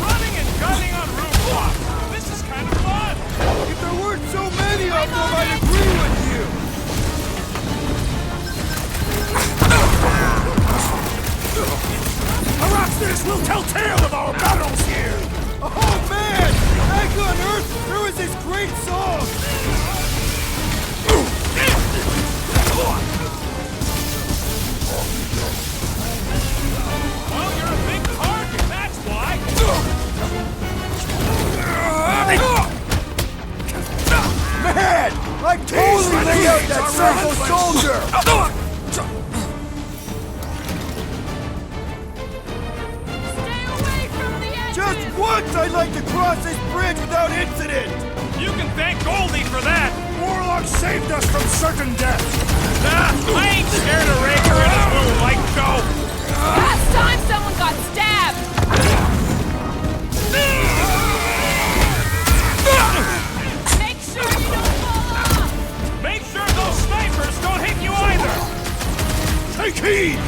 Running and gunning on rooftops. This is kind of fun. If there weren't so many of them, I'd agree with you! Perhaps this will tell tale of our battles here! Oh man! Back on Earth, there was this great song! Well, you're a big target, that's why. Man! I totally laid out that circle soldier! Stay away from the edges. Just once I'd like to cross this bridge without incident! You can thank Goldie for that. Warlock saved us from certain death! Nah, I ain't scared of Raker and his little light show. Last time someone got stabbed. Make sure you don't fall off. Make sure those snipers don't hit you either. Take heed!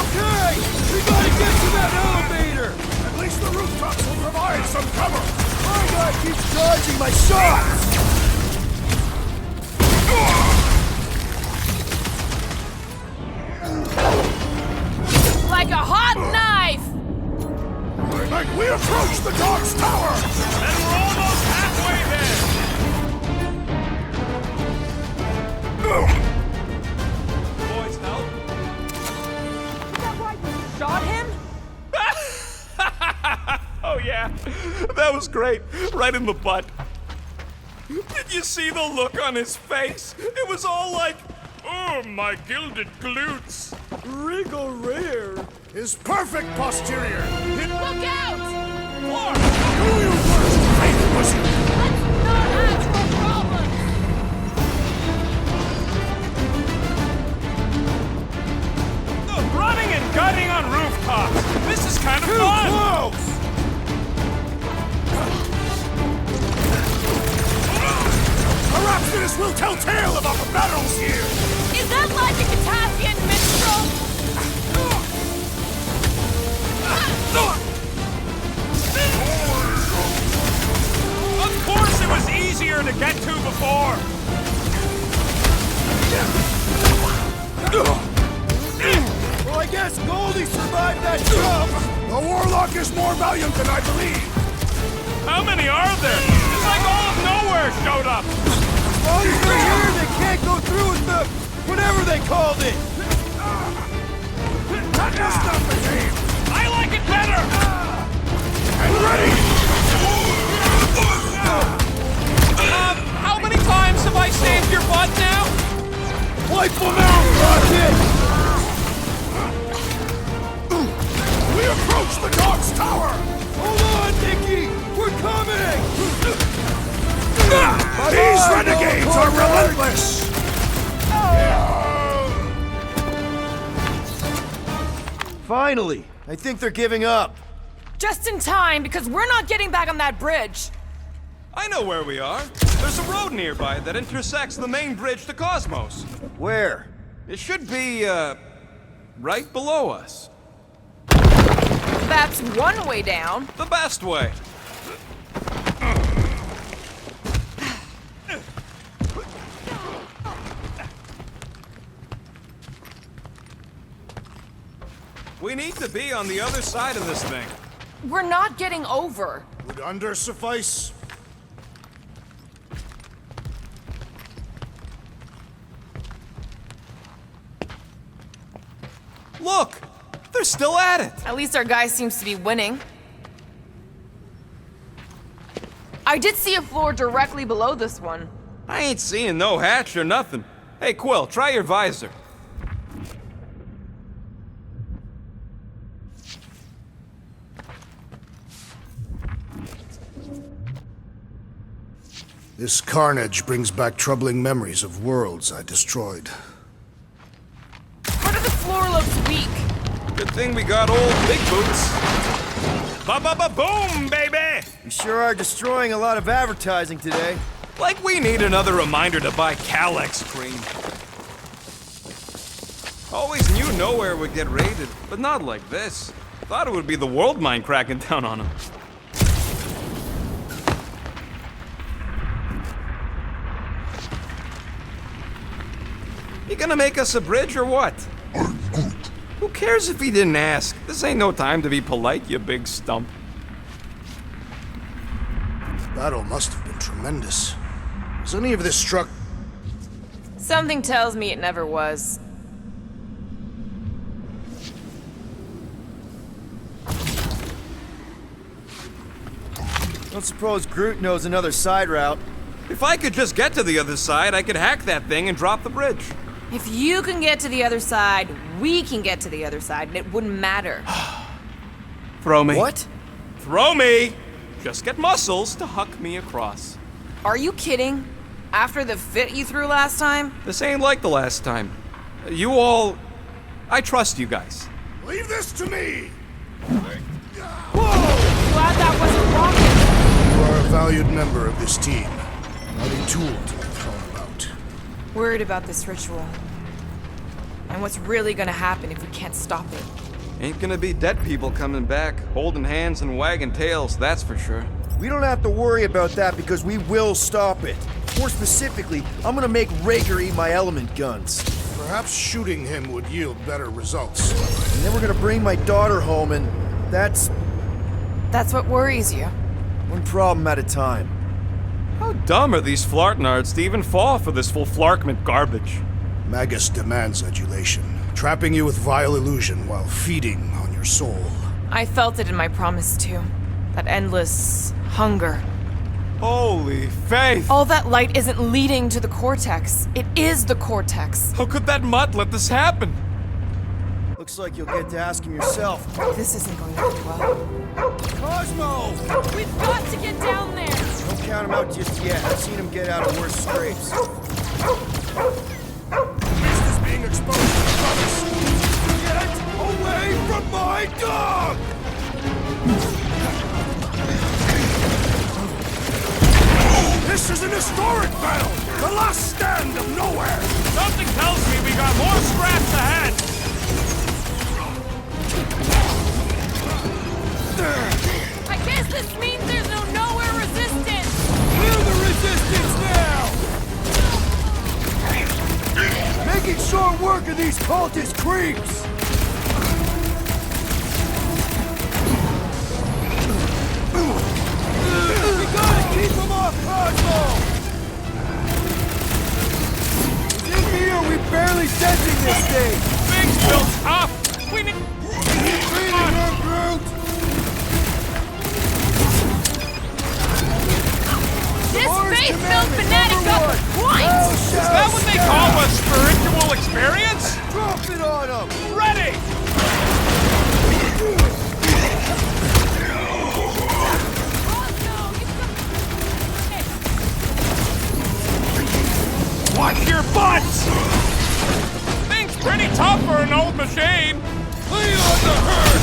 Okay! We gotta get to that elevator! At least the rooftops will provide some cover! My guy keeps dodging my shots! Like a hot knife. Like we approach the Dog's Tower! And we're almost halfway there. Boys, help. Is that why you shot him? Oh yeah, that was great. Right in the butt. Did you see the look on his face? It was all like, oh, my gilded glutes. Regal rear! His perfect posterior! It Look out! Floor. do you first, fake pussy! Let's not add to our problems. Running and gunning on rooftops. This is kind of Too fun. close! Perhaps this will tell tale of our battles here! Is that like a Catassian minstrel? Of course it was easier to get to before. Well, I guess Goldie survived that jump! The Warlock is more valiant than I believe! How many are there? It's like all of nowhere showed up. As long as they're here, they can't go through with the... whatever they called it! That's not the game! I like it better. And ready! How many times have I saved your butt now? Wipe them out, Rocket! We approach the Dog's Tower! Hold on, Nicky! We're coming! These renegades are relentless! Finally! I think they're giving up. Just in time, because we're not getting back on that bridge. I know where we are. There's a road nearby that intersects the main bridge to Cosmos. Where? It should be, right below us. That's one way down. The best way. We need to be on the other side of this thing. We're not getting over. Would under suffice? Look! They're still at it! At least our guy seems to be winning. I did see a floor directly below this one. I ain't seeing no hatch or nothing. Hey, Quill, try your visor. This carnage brings back troubling memories of worlds I destroyed. Part of the floor looks weak. Good thing we got old Big Boots. Ba-ba-ba-boom, baby! We sure are destroying a lot of advertising today. Like we need another reminder to buy Calex cream. Always knew nowhere would get raided, but not like this. Thought it would be the world mine cracking down on them. You gonna make us a bridge or what? I'm good. Who cares if he didn't ask? This ain't no time to be polite, you big stump. Battle must have been tremendous. Was any of this struck? Something tells me it never was. Don't suppose Groot knows another side route. If I could just get to the other side, I could hack that thing and drop the bridge. If you can get to the other side, we can get to the other side, and it wouldn't matter. Throw me. What? Throw me! Just get muscles to huck me across. Are you kidding? After the fit you threw last time? This ain't like the last time. You all... I trust you guys. Leave this to me! Whoa! Glad that wasn't rocket. You are a valued member of this team. Not a tool to be thrown about. Worried about this ritual. And what's really gonna happen if we can't stop it. Ain't gonna be dead people coming back, holding hands and wagging tails, that's for sure. We don't have to worry about that because we will stop it. More specifically, I'm gonna make Rager eat my element guns. Perhaps shooting him would yield better results. And then we're gonna bring my daughter home and that's what worries you. one problem at a time. How dumb are these flartnards to even fall for this full flarkment garbage? Magus demands adulation, trapping you with vile illusion while feeding on your soul. I felt it in my promise too. That endless hunger. Holy faith! All that light isn't leading to the cortex. It is the cortex. How could that mutt let this happen? Looks like you'll get to ask him yourself. This isn't going to end well. Cosmo! We've got to get down there! Don't count him out just yet. I've seen him get out of worse scrapes. Beast is being exposed to the promise. Get away from my dog! This is an historic battle! The last stand of nowhere! Something tells me we got more scraps ahead! I guess this means there's no nowhere resistance! Clear the resistance now! Making short work of these cultist creeps! We gotta keep them off Cosmo! Is it me or we barely sensing this thing? Things feel tough! We need... Beat her, Groot! This faith-filled fanatic got the point! Is that what they call a spiritual experience? Drop it on him! Ready! Watch your butts! Thing's pretty tough for an old machine. Lay on the herd!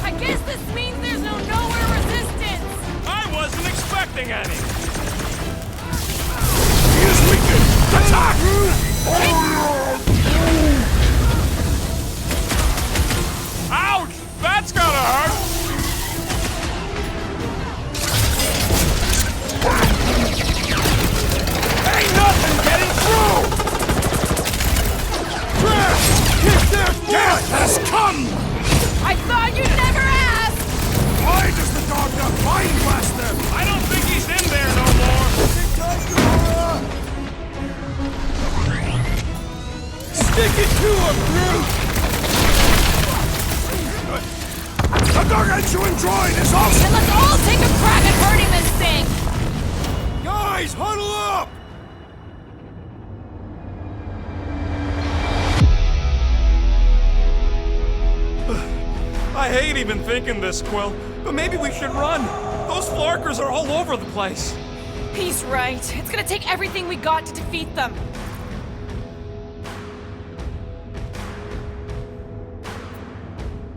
I guess this means there's no nowhere resistance! I wasn't expecting any. He is weakened! Attack! Ouch! That's gotta hurt! Ain't nothing getting through! sticking to him, Groot! The gargantuan droid is also... Then let's all take a crack at hurting this thing! Guys, huddle up! I hate even thinking this, Quill, but maybe we should run. Those Flarkers are all over the place. He's right. It's gonna take everything we got to defeat them.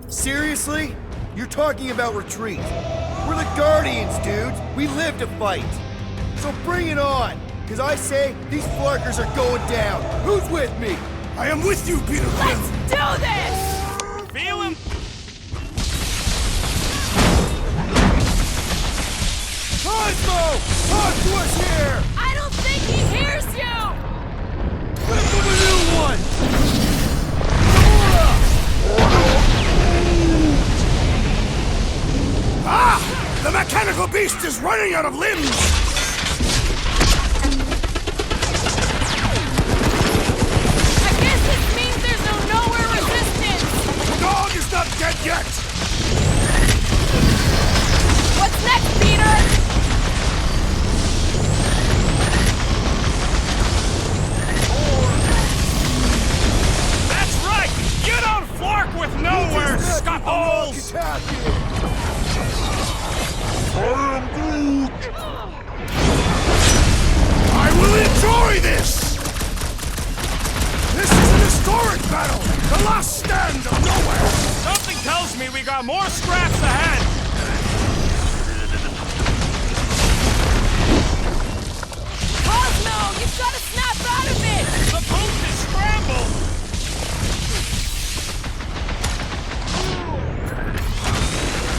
Seriously? You're talking about retreat. We're the Guardians, dudes. We live to fight. So bring it on, because I say these Flarkers are going down. Who's with me? I am with you, Peter Quill. Let's do this! Feel him? Cosmo! Talk to us here! I don't think he hears you! Think of a new one! Ah! The mechanical beast is running out of limbs! I guess this means there's no nowhere resistance! The dog is not dead yet! What's next, Peter? That's right! You don't flark with nowhere, scuttholes! I will enjoy this! This is an historic battle! The last stand of nowhere! Something tells me we got more scraps ahead! Cosmo, you've got to snap out of it! The boat is scrambled!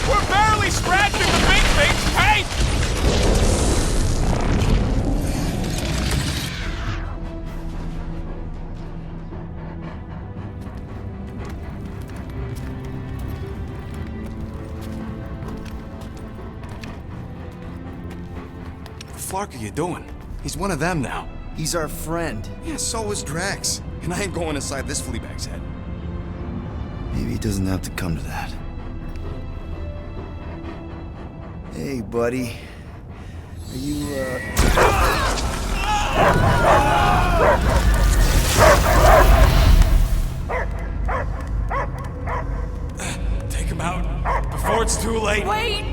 We're barely scratching the big thing's paint! What the fuck are you doing? He's one of them now. He's our friend. Yeah, so is Drax. And I ain't going inside this fleabag's head. Maybe it doesn't have to come to that. Hey, buddy. Are you, Take him out before it's too late. Wait!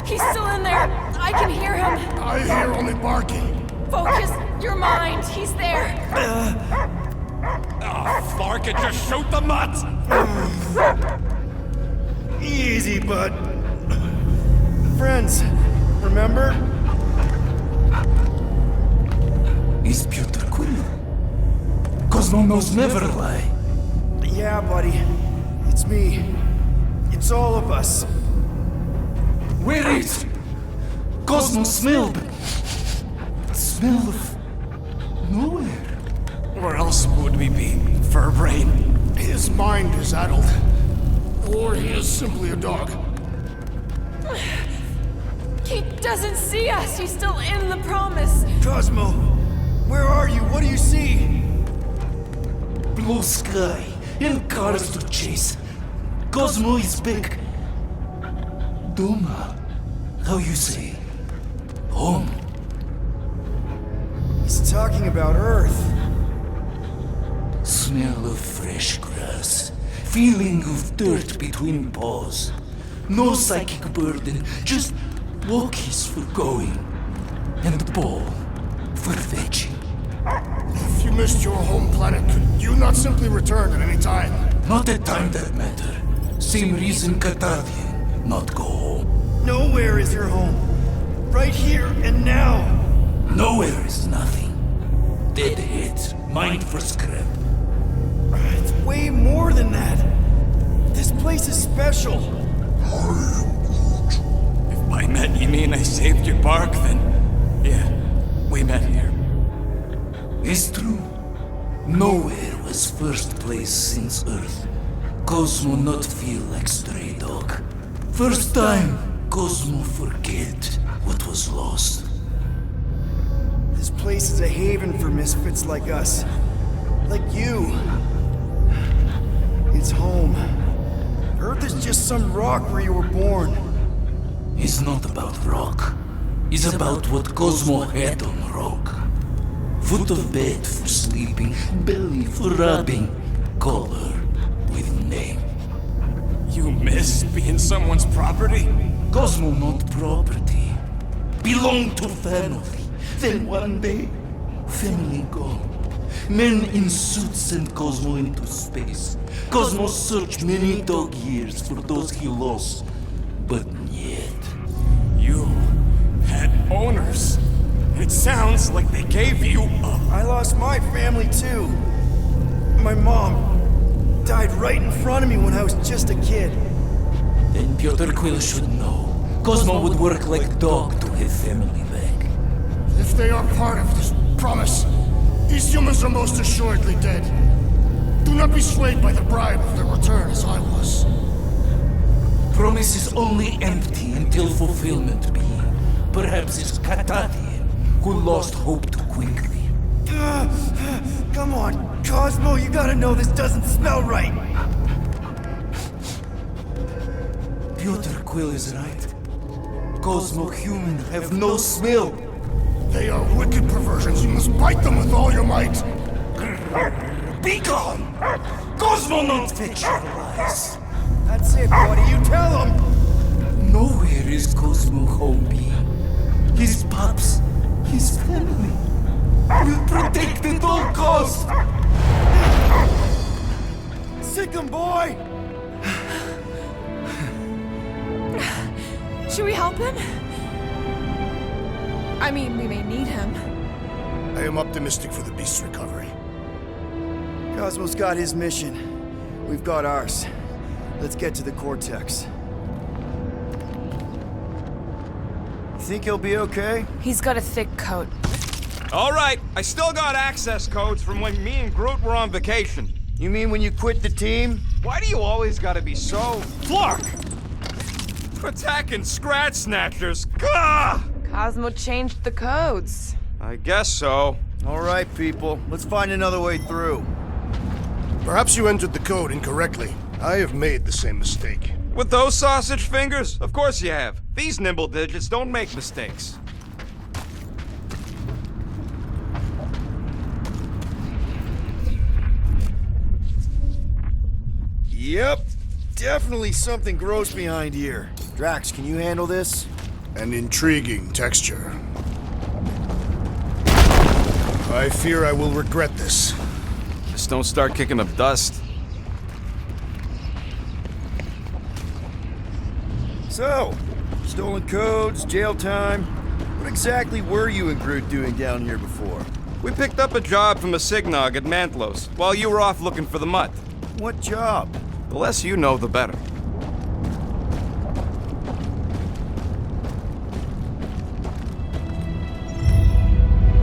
He's still in there. I can hear him. I hear only barking. Focus your mind. He's there. Flark it, just shoot the mutt! Easy, bud. Friends, remember? Is Peter Quill? Cosmo knows never lie. Yeah, buddy. It's me. It's all of us. Where is Cosmo smelled? Smell of nowhere. Where else would we be, Furbrain? His mind is addled. Or he is simply a dog. He doesn't see us. He's still in the promise. Cosmo, where are you? What do you see? Blue sky and cars to chase. Cosmo is back. Doma, how you say? Home. He's talking about Earth. Smell of fresh grass. Feeling of dirt between paws. No psychic burden, just walkies for going. And ball for fetching. If you missed your home planet, could you not simply return at any time? Not at time that matter. Same reason Cartadian not go home. Nowhere is your home. Right here and now. Nowhere is nothing. Dead heads, mind for scrap. It's way more than that. This place is special. If by met you mean I saved your bark, then yeah, we met here. It's true. Nowhere was first place since Earth. Cosmo not feel like stray dog. First time, Cosmo forget what was lost. This place is a haven for misfits like us. Like you. It's home. Earth is just some rock where you were born. It's not about rock. It's about what Cosmo had on rock. Foot of bed for sleeping, belly for rubbing, color with name. You miss being someone's property? Cosmo not property. Belong to family. Then one day, family gone. Men in suits sent Cosmo into space. Cosmo searched many dog years for those he lost, but yet. You had owners. It sounds like they gave you up. I lost my family too. My mom died right in front of me when I was just a kid. Then Piotr Quill should know. Cosmo would work like dog to have family back. If they are part of this promise, these humans are most assuredly dead. Do not be swayed by the bribe of their return as I was. Promise is only empty until fulfillment be. Perhaps it's Katatian who lost hope too quickly. Come on, Cosmo, you gotta know this doesn't smell right. Piotr Quill is right. Cosmo human have no smell. They are wicked perversions. You must bite them with all your might. Be gone! Cosmo not fictionalized. That's it, buddy. You tell him. Nowhere is Cosmo home be. His pups, his family, will protect at all costs. Sick 'em, boy! Should we help him? I mean, we may need him. I am optimistic for the beast's recovery. Cosmo's got his mission. We've got ours. Let's get to the Cortex. You think he'll be okay? He's got a thick coat. All right, I still got access codes from when me and Groot were on vacation. You mean when you quit the team? Why do you always gotta be so... Flark! Attacking Scratch Snatchers! Gah! Cosmo changed the codes. I guess so. All right, people. Let's find another way through. Perhaps you entered the code incorrectly. I have made the same mistake. With those sausage fingers? Of course you have. These nimble digits don't make mistakes. Yep. Definitely something gross behind here. Drax, can you handle this? An intriguing texture. I fear I will regret this. Just don't start kicking up dust. So, stolen codes, jail time. What exactly were you and Groot doing down here before? We picked up a job from a Signog at Mantlos, while you were off looking for the mutt. What job? The less you know, the better.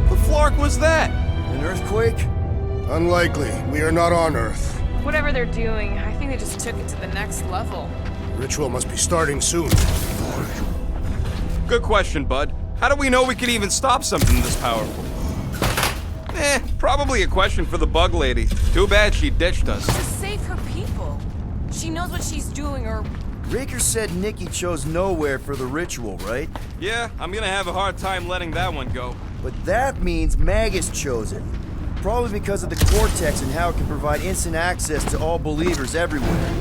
The flark was that? An earthquake? Unlikely. We are not on Earth. Whatever they're doing, I think they just took it to the next level. Ritual must be starting soon. Good question, bud. How do we know we can even stop something this powerful? Probably a question for the bug lady. Too bad she ditched us. To save her people. She knows what she's doing, or... Raker said Nikki chose nowhere for the ritual, right? Yeah, I'm gonna have a hard time letting that one go. But that means Magus chose it. Probably because of the Cortex and how it can provide instant access to all believers everywhere.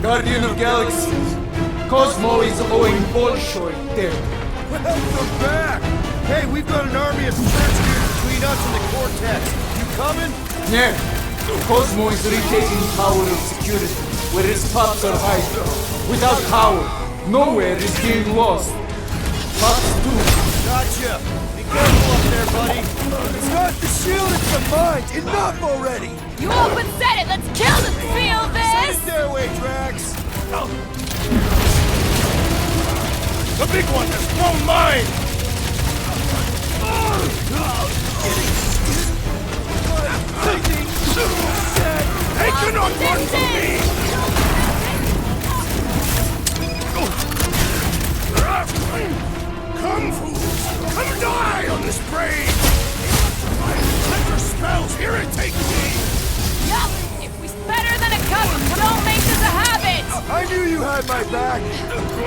Guardian of Galaxies, Cosmo is owing Bolshoi dead. Welcome back! Hey, we've got an army of search gear between us and the Cortex. You coming? Yeah, Cosmo is retaking power of security, where his pups are hiding. Without power, nowhere is being lost. Pups too. Gotcha! Be careful up there, buddy! It's not the shield, it's the mind! Enough already! You open said it! Let's kill this! Feel this! Stay away, Drax! The big one has blown mine! Take another one from me! Come, fools! Come die on this brain! My clever spells irritate me! had my back.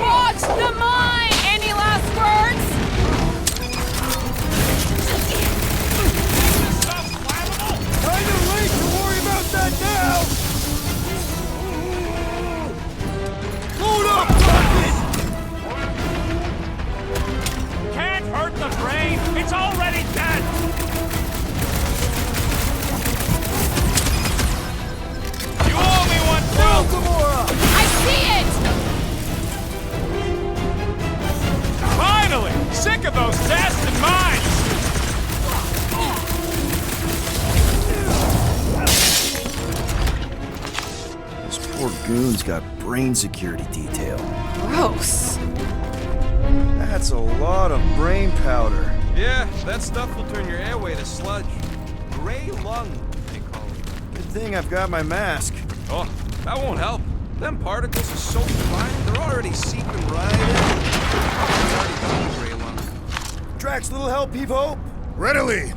Watch the mine! Any last words? Kind of late to worry about that now. Load up, Rocket! Can't hurt the brain. It's already dead. You owe me one too. Gamora! I see it! Finally! Sick of those tests and mines! This poor goon's got brain security detail. Gross. That's a lot of brain powder. Yeah, that stuff will turn your airway to sludge. Gray lung, they call it. Good thing I've got my mask. Oh, that won't help. Them particles are so fine, they're already seeping right in. It's already done, gray lung. Drax, little help, Heave-Ho? Readily!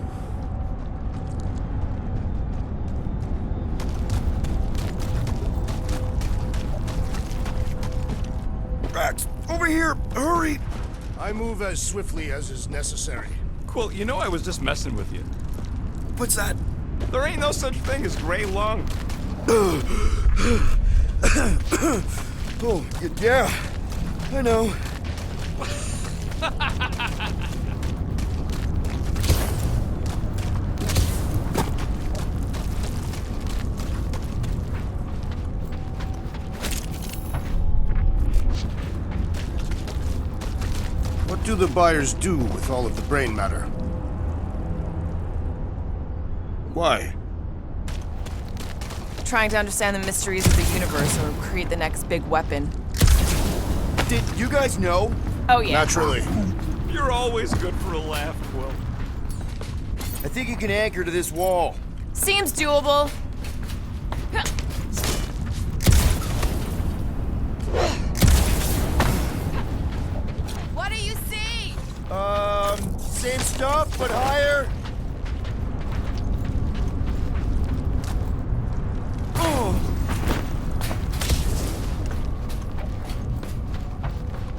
Drax, over here! Hurry! I move as swiftly as is necessary. Quill, you know I was just messing with you. What's that? There ain't no such thing as gray lung. Oh, yeah. I know. What do the buyers do with all of the brain matter? Why? Trying to understand the mysteries of the universe or create the next big weapon. Did you guys know? Oh, yeah. Naturally. You're always good for a laugh, Quill. I think you can anchor to this wall. Seems doable. What do you see? Same stuff, but higher.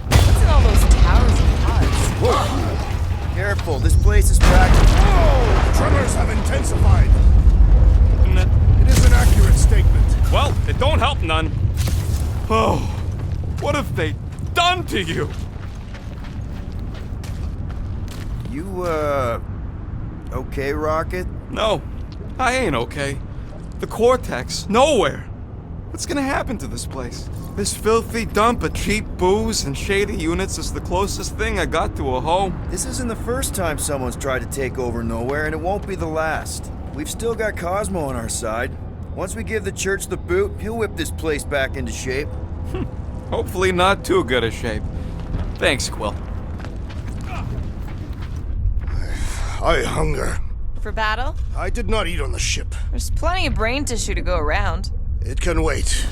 What's in all those towers and pods? Whoa! Careful, this place is packed. Whoa! Tremors have intensified. It is an accurate statement. Well, it don't help none. Oh, what have they done to you? You, okay, Rocket? No, I ain't okay. The Cortex, nowhere. What's gonna happen to this place? This filthy dump of cheap booze and shady units is the closest thing I got to a home. This isn't the first time someone's tried to take over Nowhere, and it won't be the last. We've still got Cosmo on our side. Once we give the church the boot, he'll whip this place back into shape. Hopefully not too good a shape. Thanks, Quill. I hunger. For battle? I did not eat on the ship. There's plenty of brain tissue to go around. It can wait.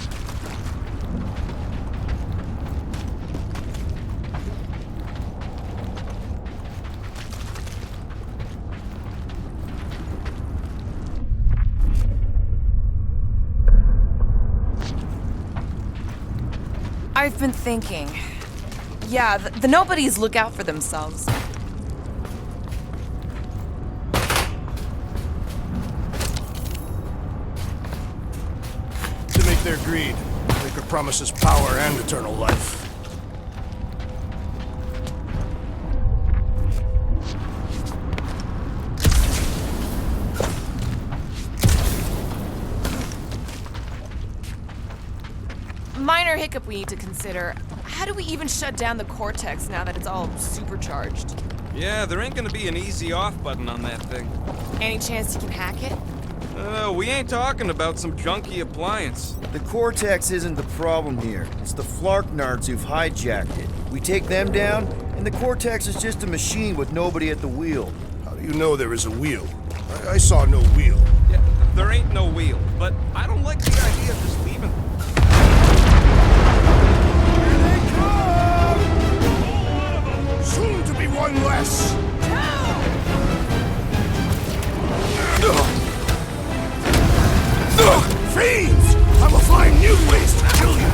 I've been thinking. Yeah, the nobodies look out for themselves. To make their greed, they could promise us power and eternal life. Minor hiccup we need to consider. How do we even shut down the Cortex now that it's all supercharged? Yeah, there ain't gonna be an easy off button on that thing. Any chance you can hack it? We ain't talking about some junky appliance. The Cortex isn't the problem here. It's the Flarknards who've hijacked it. We take them down, and the Cortex is just a machine with nobody at the wheel. How do you know there is a wheel? I saw no wheel. Yeah, there ain't no wheel, but I don't like the idea of just leaving. Here they come! Soon to be one less! Fiends! I will find new ways to kill you!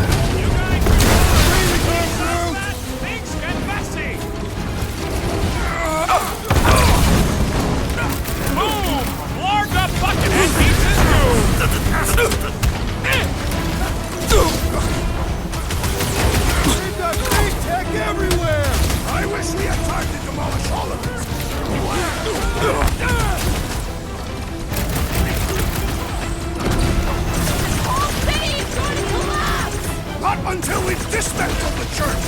Not until we've dismantled the church!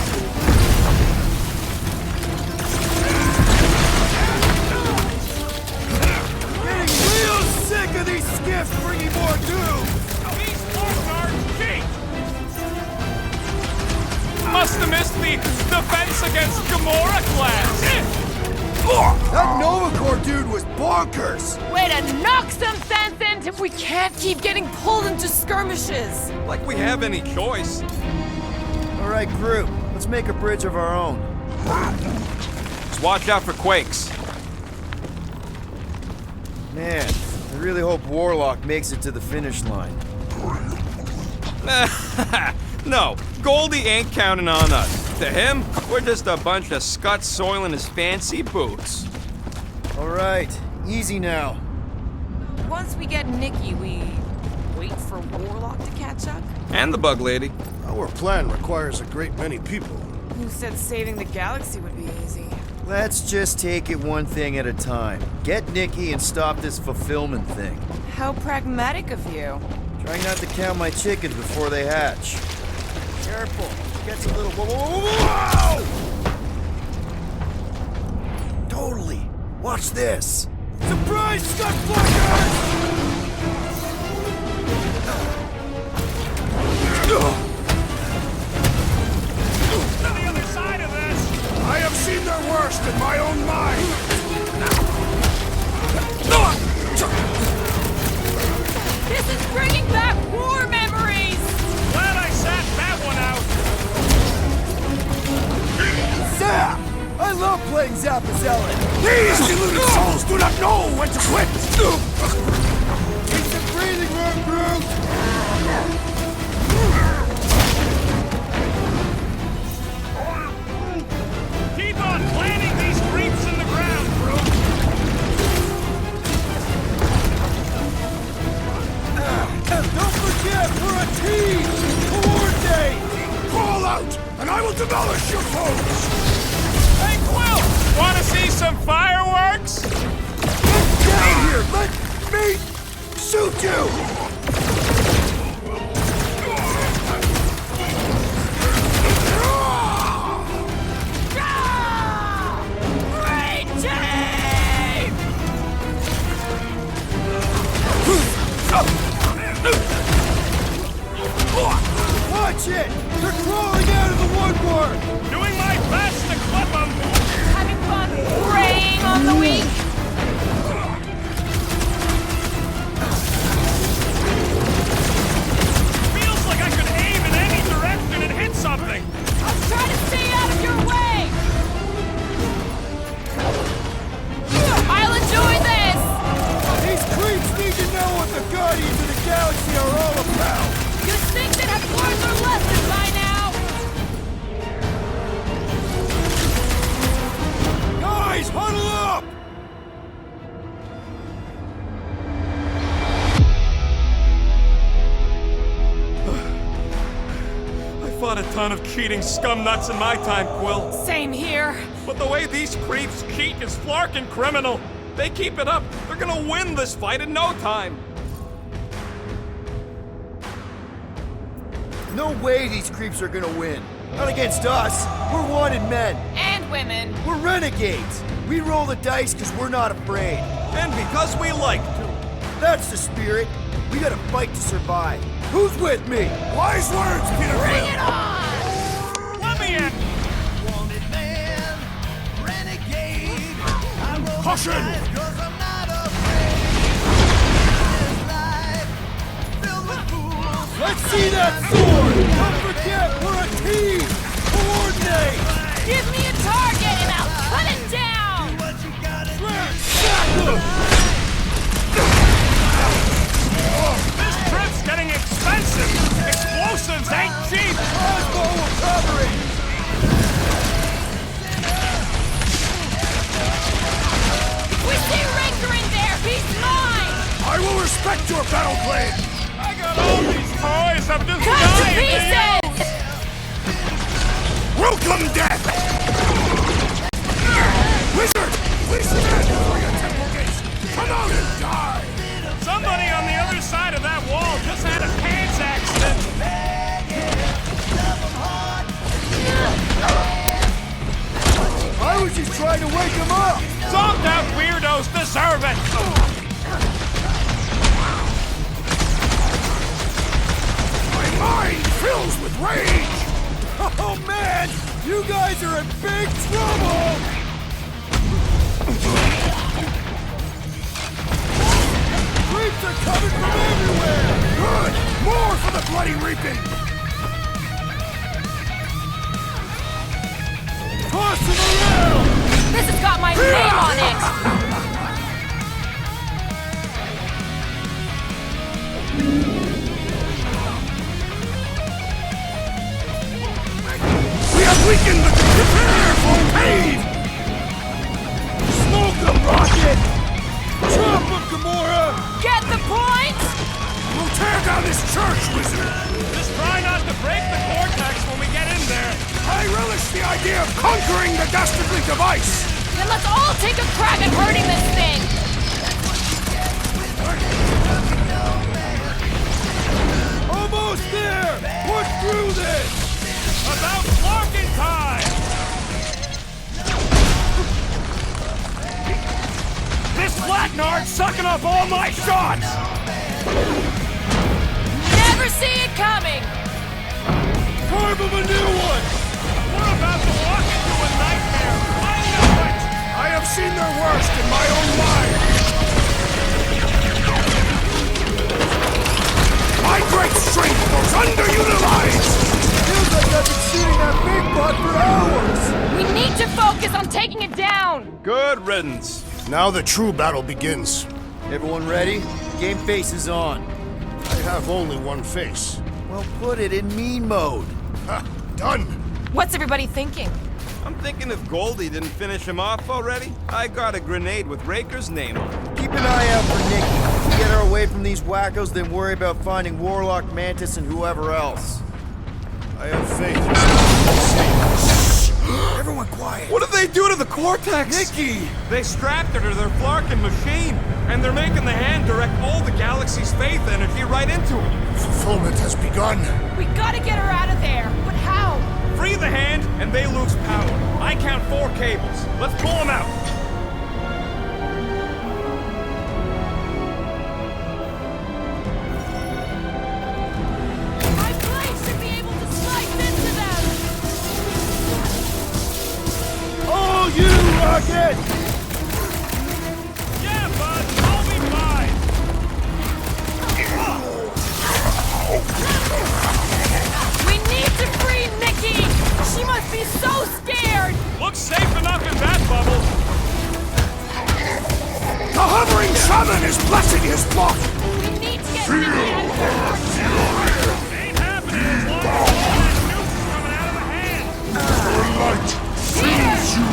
Getting real sick of these skiffs bringing more doom! These forts are cheap! Must have missed the defense against Gamora class! That Nova Corps dude was bonkers! Way to knock some sense into. We can't keep getting pulled into skirmishes. Like we have any choice. Alright, group, let's make a bridge of our own. Just watch out for quakes. Man, I really hope Warlock makes it to the finish line. No, Goldie ain't counting on us. To him, we're just a bunch of scuts soiling his fancy boots. Alright, easy now. Once we get Nikki, we wait for Warlock to catch up? And the bug lady. Our plan requires a great many people. Who said saving the galaxy would be easy? Let's just take it one thing at a time. Get Nikki and stop this fulfillment thing. How pragmatic of you. Trying not to count my chickens before they hatch. Careful, it gets a little... Whoa! Totally. Watch this. Surprise, Scott Flankers! On the other side of this! I have seen their worst in my own mind! This is bringing back war memories! Glad I sat that one out! Zap! I love playing Zappazellin! These deluded souls do not know when to quit! Take some breathing room, Groot! Keep on planting these creeps in the ground, Groot! Don't forget, we're a team! Coordinate! Crawl out, and I will demolish your foes! Hey, Quill! Wanna see some fireworks? Get down here! Let me shoot you! Great team! Watch it! They're crawling out of the woodwork! Doing my best to clip them! Having fun preying on the weak? Feels like I could aim in any direction and hit something! I'll try to stay out of your way! I'll enjoy this! These creeps need to know what the Guardians of the Galaxy are all about! You'd think they'd have learned their lesson by now! Guys, huddle up! I fought a ton of cheating scumnuts in my time, Quill. Same here. But the way these creeps cheat is flarkin' criminal. They keep it up, they're gonna win this fight in no time. No way these creeps are gonna win. Not against us. We're wanted men. And women. We're renegades. We roll the dice because we're not afraid. And because we like to. That's the spirit. We gotta fight to survive. Who's with me? Wise words, Peter Bring Quill! it on! Let me in! Wanted man, renegade. Caution! Let's see that sword! Don't forget, we're a team! Coordinate! Give me a target and I'll cut it down! This trip's getting expensive! Explosives ain't cheap! Cosmo will cover it! We see Ranger in there! He's mine! I will respect your battle claim! I got all these toys, I'm just Cut to dying pieces! Welcome, death! Wizard! Please stand before your temple gates! Come out and die! Somebody on the other side of that wall just had a pants accident! trying to wake him up! Zonked out weirdos deserve it! My mind fills with rage! Oh man! You guys are in big trouble! Creeps are coming from everywhere! Good! More for the bloody reaping! Toss him around! This has got my name on it! We have weakened the... Prepare for cave! Smoke them, Rocket! Drop them, Gamora! Get the point? We'll tear down this church, wizard! Just try not to break the cortex when we get in there! I relish the idea of conquering the dastardly device! Then let's all take a crack at hurting this thing! Almost there! Push through this! About blocking time! This flatnard's sucking up all my shots! Never see it coming! Carve him a new one! We're about to walk into a nightmare! I know it! I have seen their worst in my own mind! My great strength was underutilized! Feels like I've been shooting that big butt for hours! We need to focus on taking it down! Good riddance. Now the true battle begins. Everyone ready? Game face is on. I have only one face. Well, put it in mean mode. Ha! Done! What's everybody thinking? I'm thinking if Goldie didn't finish him off already, I got a grenade with Raker's name on it. Keep an eye out for Nikki. Get her away from these wackos, then worry about finding Warlock, Mantis, and whoever else. I have faith. Everyone quiet. What did they do to the Cortex? Nikki! They strapped her to their Flarkin machine, and they're making the hand direct all the galaxy's faith energy right into it. Fulfillment has begun. We gotta get her out of there, but how? Free the hand, and they lose power. I count 4 cables. Let's pull them out. My blade should be able to slice into them! Oh, you Rocket! Yeah, bud, I'll be fine. We need to free Nikki! She must be so scared! Looks safe enough in that bubble. The hovering shaman is blessing his flock! We need to get Nikki out of here! Ain't happening as long as all that nuke's coming out of the hand. Your light fills you.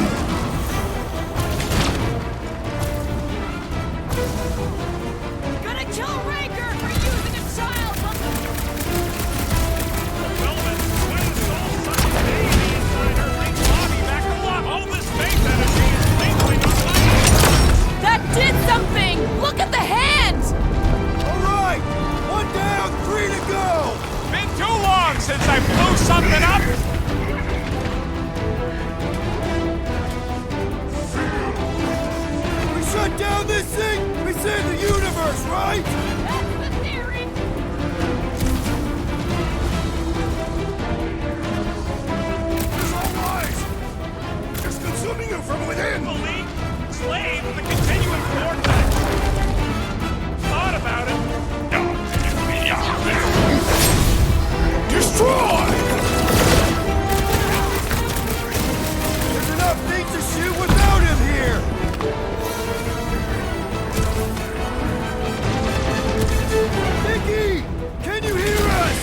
Gonna kill Raker for using a child from the... Well, then, when the soul sucks the baby inside her, thinks Bobby back to lock. All this faith energy is twinkling on my eyes. That did something! Look at the hand! All right, 1 down, 3 to go. Been too long since I blew something up. We shut down this thing, we save the universe, right? That's the theory! It's all lies! It's consuming you from within! Believe, slave of the continuing vortex. Thought about it. Destroy! There's enough things to shoot without him here. Nikki, can you hear us?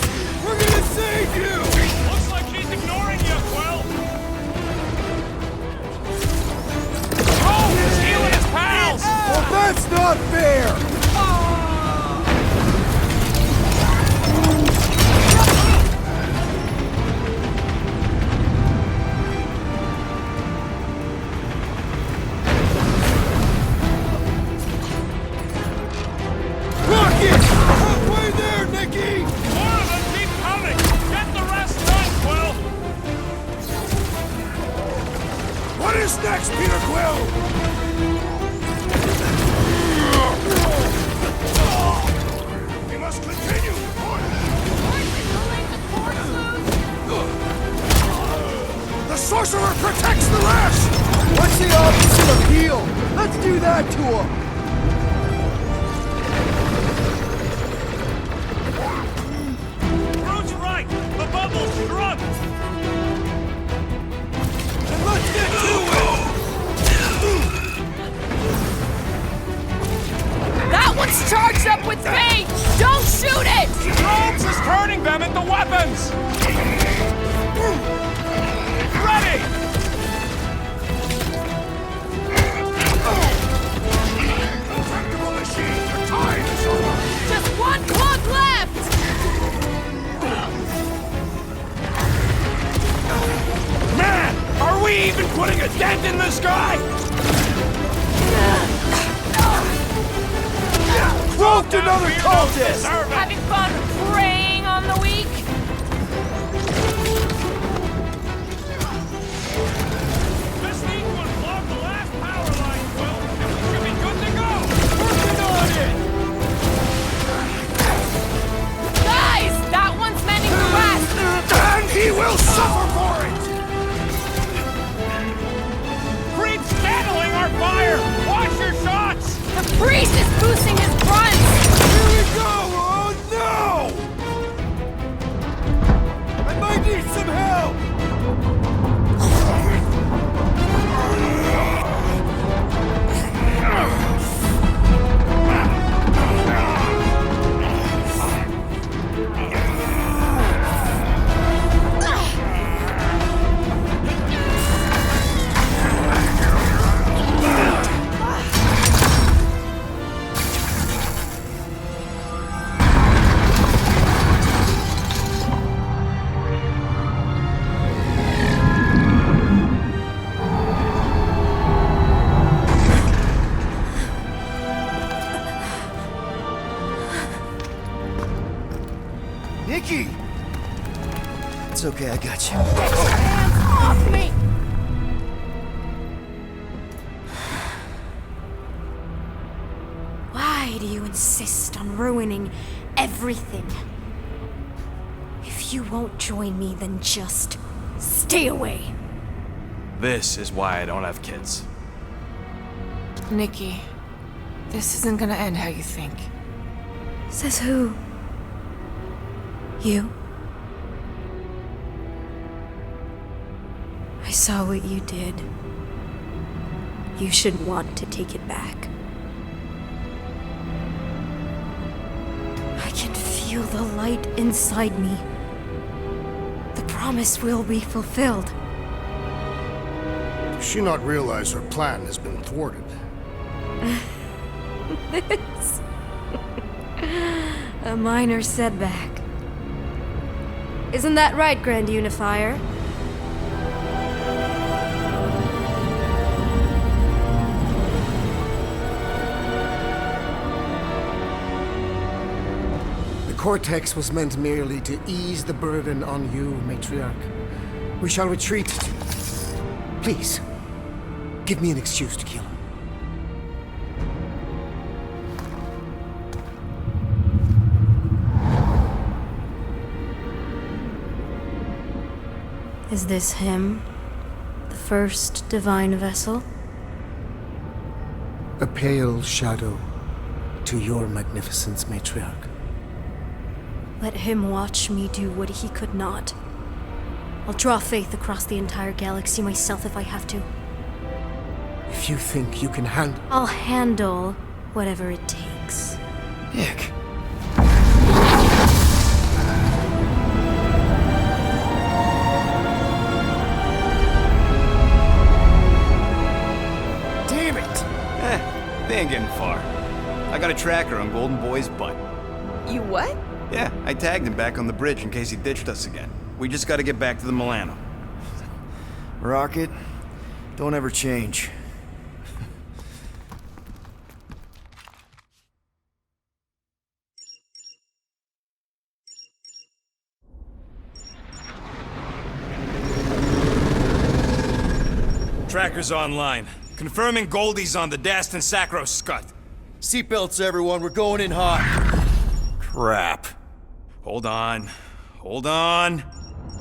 We're gonna save you. Looks like he's ignoring you, Quill. Oh, he's healing his pals. Well, that's not fair. Rocket! Halfway there, Nikki! More of them keep coming! Get the rest done, Quill! What is next, Peter will! We must continue! The sorcerer protects the rest! What's the opposite of heal? Let's do that to him! Brood's right! The bubble's shrunk! And let's get to it! That one's charged up with me! Don't shoot it! Rhodes is turning them into weapons! Ready! Intractable machine, your time is over! Just one clock left! Man! Are we even putting a dent in this guy? Cloaked another cultist! Having fun preying on the weak? This thing will block the last power line, Will, and we should be good to go! Working on it! Guys! That one's mending the rest! And he will suffer for it! Creep's channeling our fire! Watch your shots! The priest is boosting his grunts! Here we go! Oh no! I might need some help! Nikki! It's okay, I got you. Hands off me! Why do you insist on ruining everything? If you won't join me, then just stay away. This is why I don't have kids. Nikki, this isn't gonna end how you think. Says who? You? I saw what you did. You should want to take it back. I can feel the light inside me. The promise will be fulfilled. Does she not realize her plan has been thwarted? This... a minor setback. Isn't that right, Grand Unifier? The Cortex was meant merely to ease the burden on you, Matriarch. We shall retreat. Please, give me an excuse to kill him. Is this him? The first divine vessel? A pale shadow to your magnificence, Matriarch. Let him watch me do what he could not. I'll draw faith across the entire galaxy myself if I have to. If you think you can handle... I'll handle whatever it takes. Nick. Damn it! They ain't getting far. I got a tracker on Golden Boy's butt. You what? Yeah, I tagged him back on the bridge in case he ditched us again. We just gotta get back to the Milano. Rocket, don't ever change. Tracker's online. Confirming Goldie's on the Dastan Sacro Scut. Seatbelts, everyone. We're going in hot. Crap. Hold on.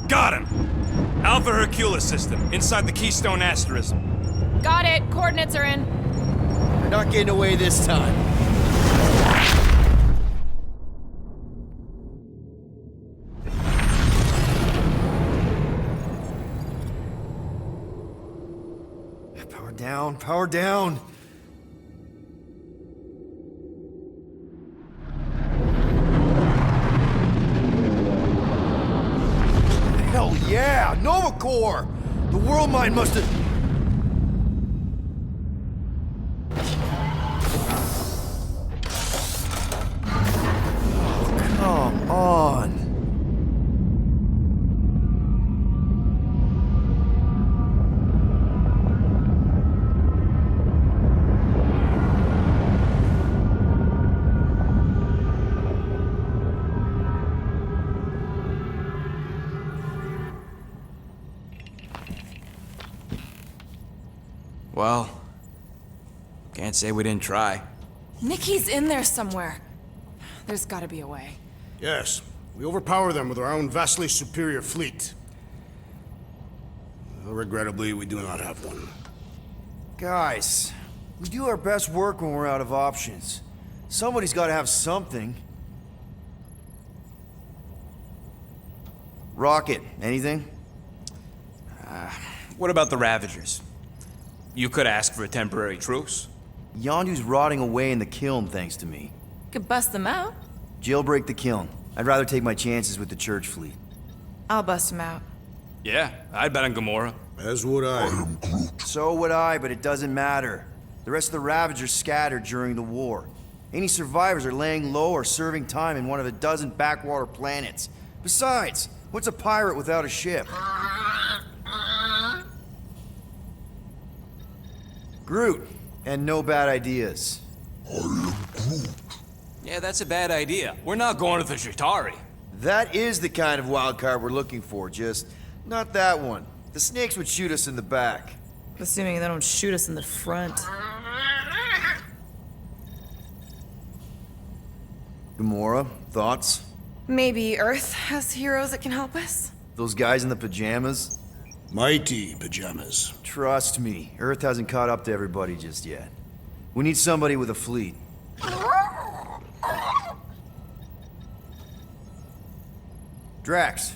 Got him! Alpha Hercules system, inside the Keystone Asterism. Got it. Coordinates are in. You're not getting away this time. Power down. Hell yeah, Nova Corps! The World Mine must have... Come on. Well, can't say we didn't try. Nikki's in there somewhere. There's gotta be a way. Yes, we overpower them with our own vastly superior fleet. Well, regrettably, we do not have one. Guys, we do our best work when we're out of options. Somebody's got to have something. Rocket, anything? What about the Ravagers? You could ask for a temporary truce. Yondu's rotting away in the kiln, thanks to me. Could bust them out. Jailbreak the kiln. I'd rather take my chances with the church fleet. I'll bust them out. Yeah, I'd bet on Gamora. As would I. So would I, but it doesn't matter. The rest of the Ravagers scattered during the war. Any survivors are laying low or serving time in one of a dozen backwater planets. Besides, what's a pirate without a ship? Groot, and no bad ideas. Yeah, that's a bad idea. We're not going to the Chitauri. That is the kind of wild card we're looking for, just not that one. The snakes would shoot us in the back. Assuming they don't shoot us in the front. Gamora, thoughts? Maybe Earth has heroes that can help us? Those guys in the pajamas? Mighty pajamas. Trust me, Earth hasn't caught up to everybody just yet. We need somebody with a fleet. Drax.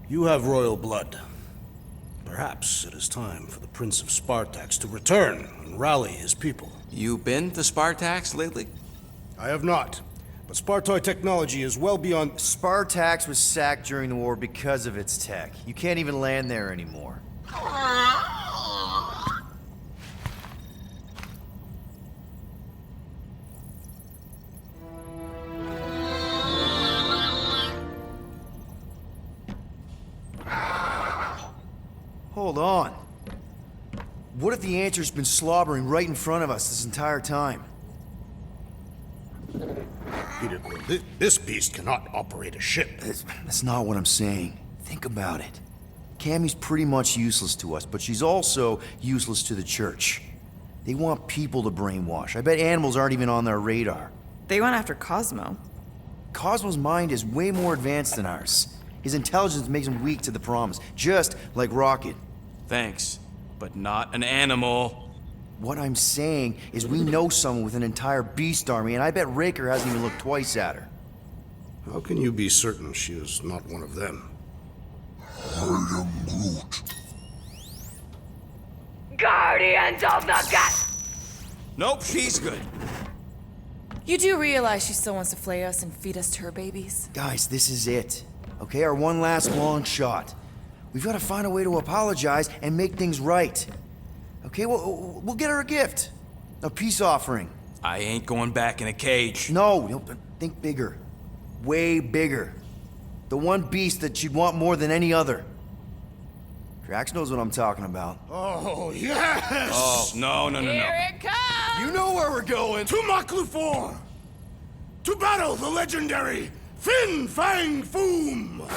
You have royal blood. Perhaps it is time for the Prince of Spartax to return and rally his people. You been to Spartax lately? I have not. But Spartoid technology is well beyond... Spartax was sacked during the war because of its tech. You can't even land there anymore. Hold on. What if the Answer's been slobbering right in front of us this entire time? Peter, this beast cannot operate a ship. That's not what I'm saying. Think about it. Cammy's pretty much useless to us, but she's also useless to the church. They want people to brainwash. I bet animals aren't even on their radar. They went after Cosmo. Cosmo's mind is way more advanced than ours. His intelligence makes him weak to the promise, just like Rocket. Thanks, but not an animal. What I'm saying is we know someone with an entire beast army, and I bet Raker hasn't even looked twice at her. How can you be certain she is not one of them? I am Groot. Guardians of the Galaxy. Nope, she's good. You do realize she still wants to flay us and feed us to her babies? Guys, this is it. Okay, our one last long shot. We've got to find a way to apologize and make things right. Okay, we'll get her a gift. A peace offering. I ain't going back in a cage. No, think bigger. Way bigger. The one beast that she'd want more than any other. Drax knows what I'm talking about. Oh, yes! Oh, no. Here it comes! You know where we're going! To Maklufor! To battle the legendary Fin Fang Foom!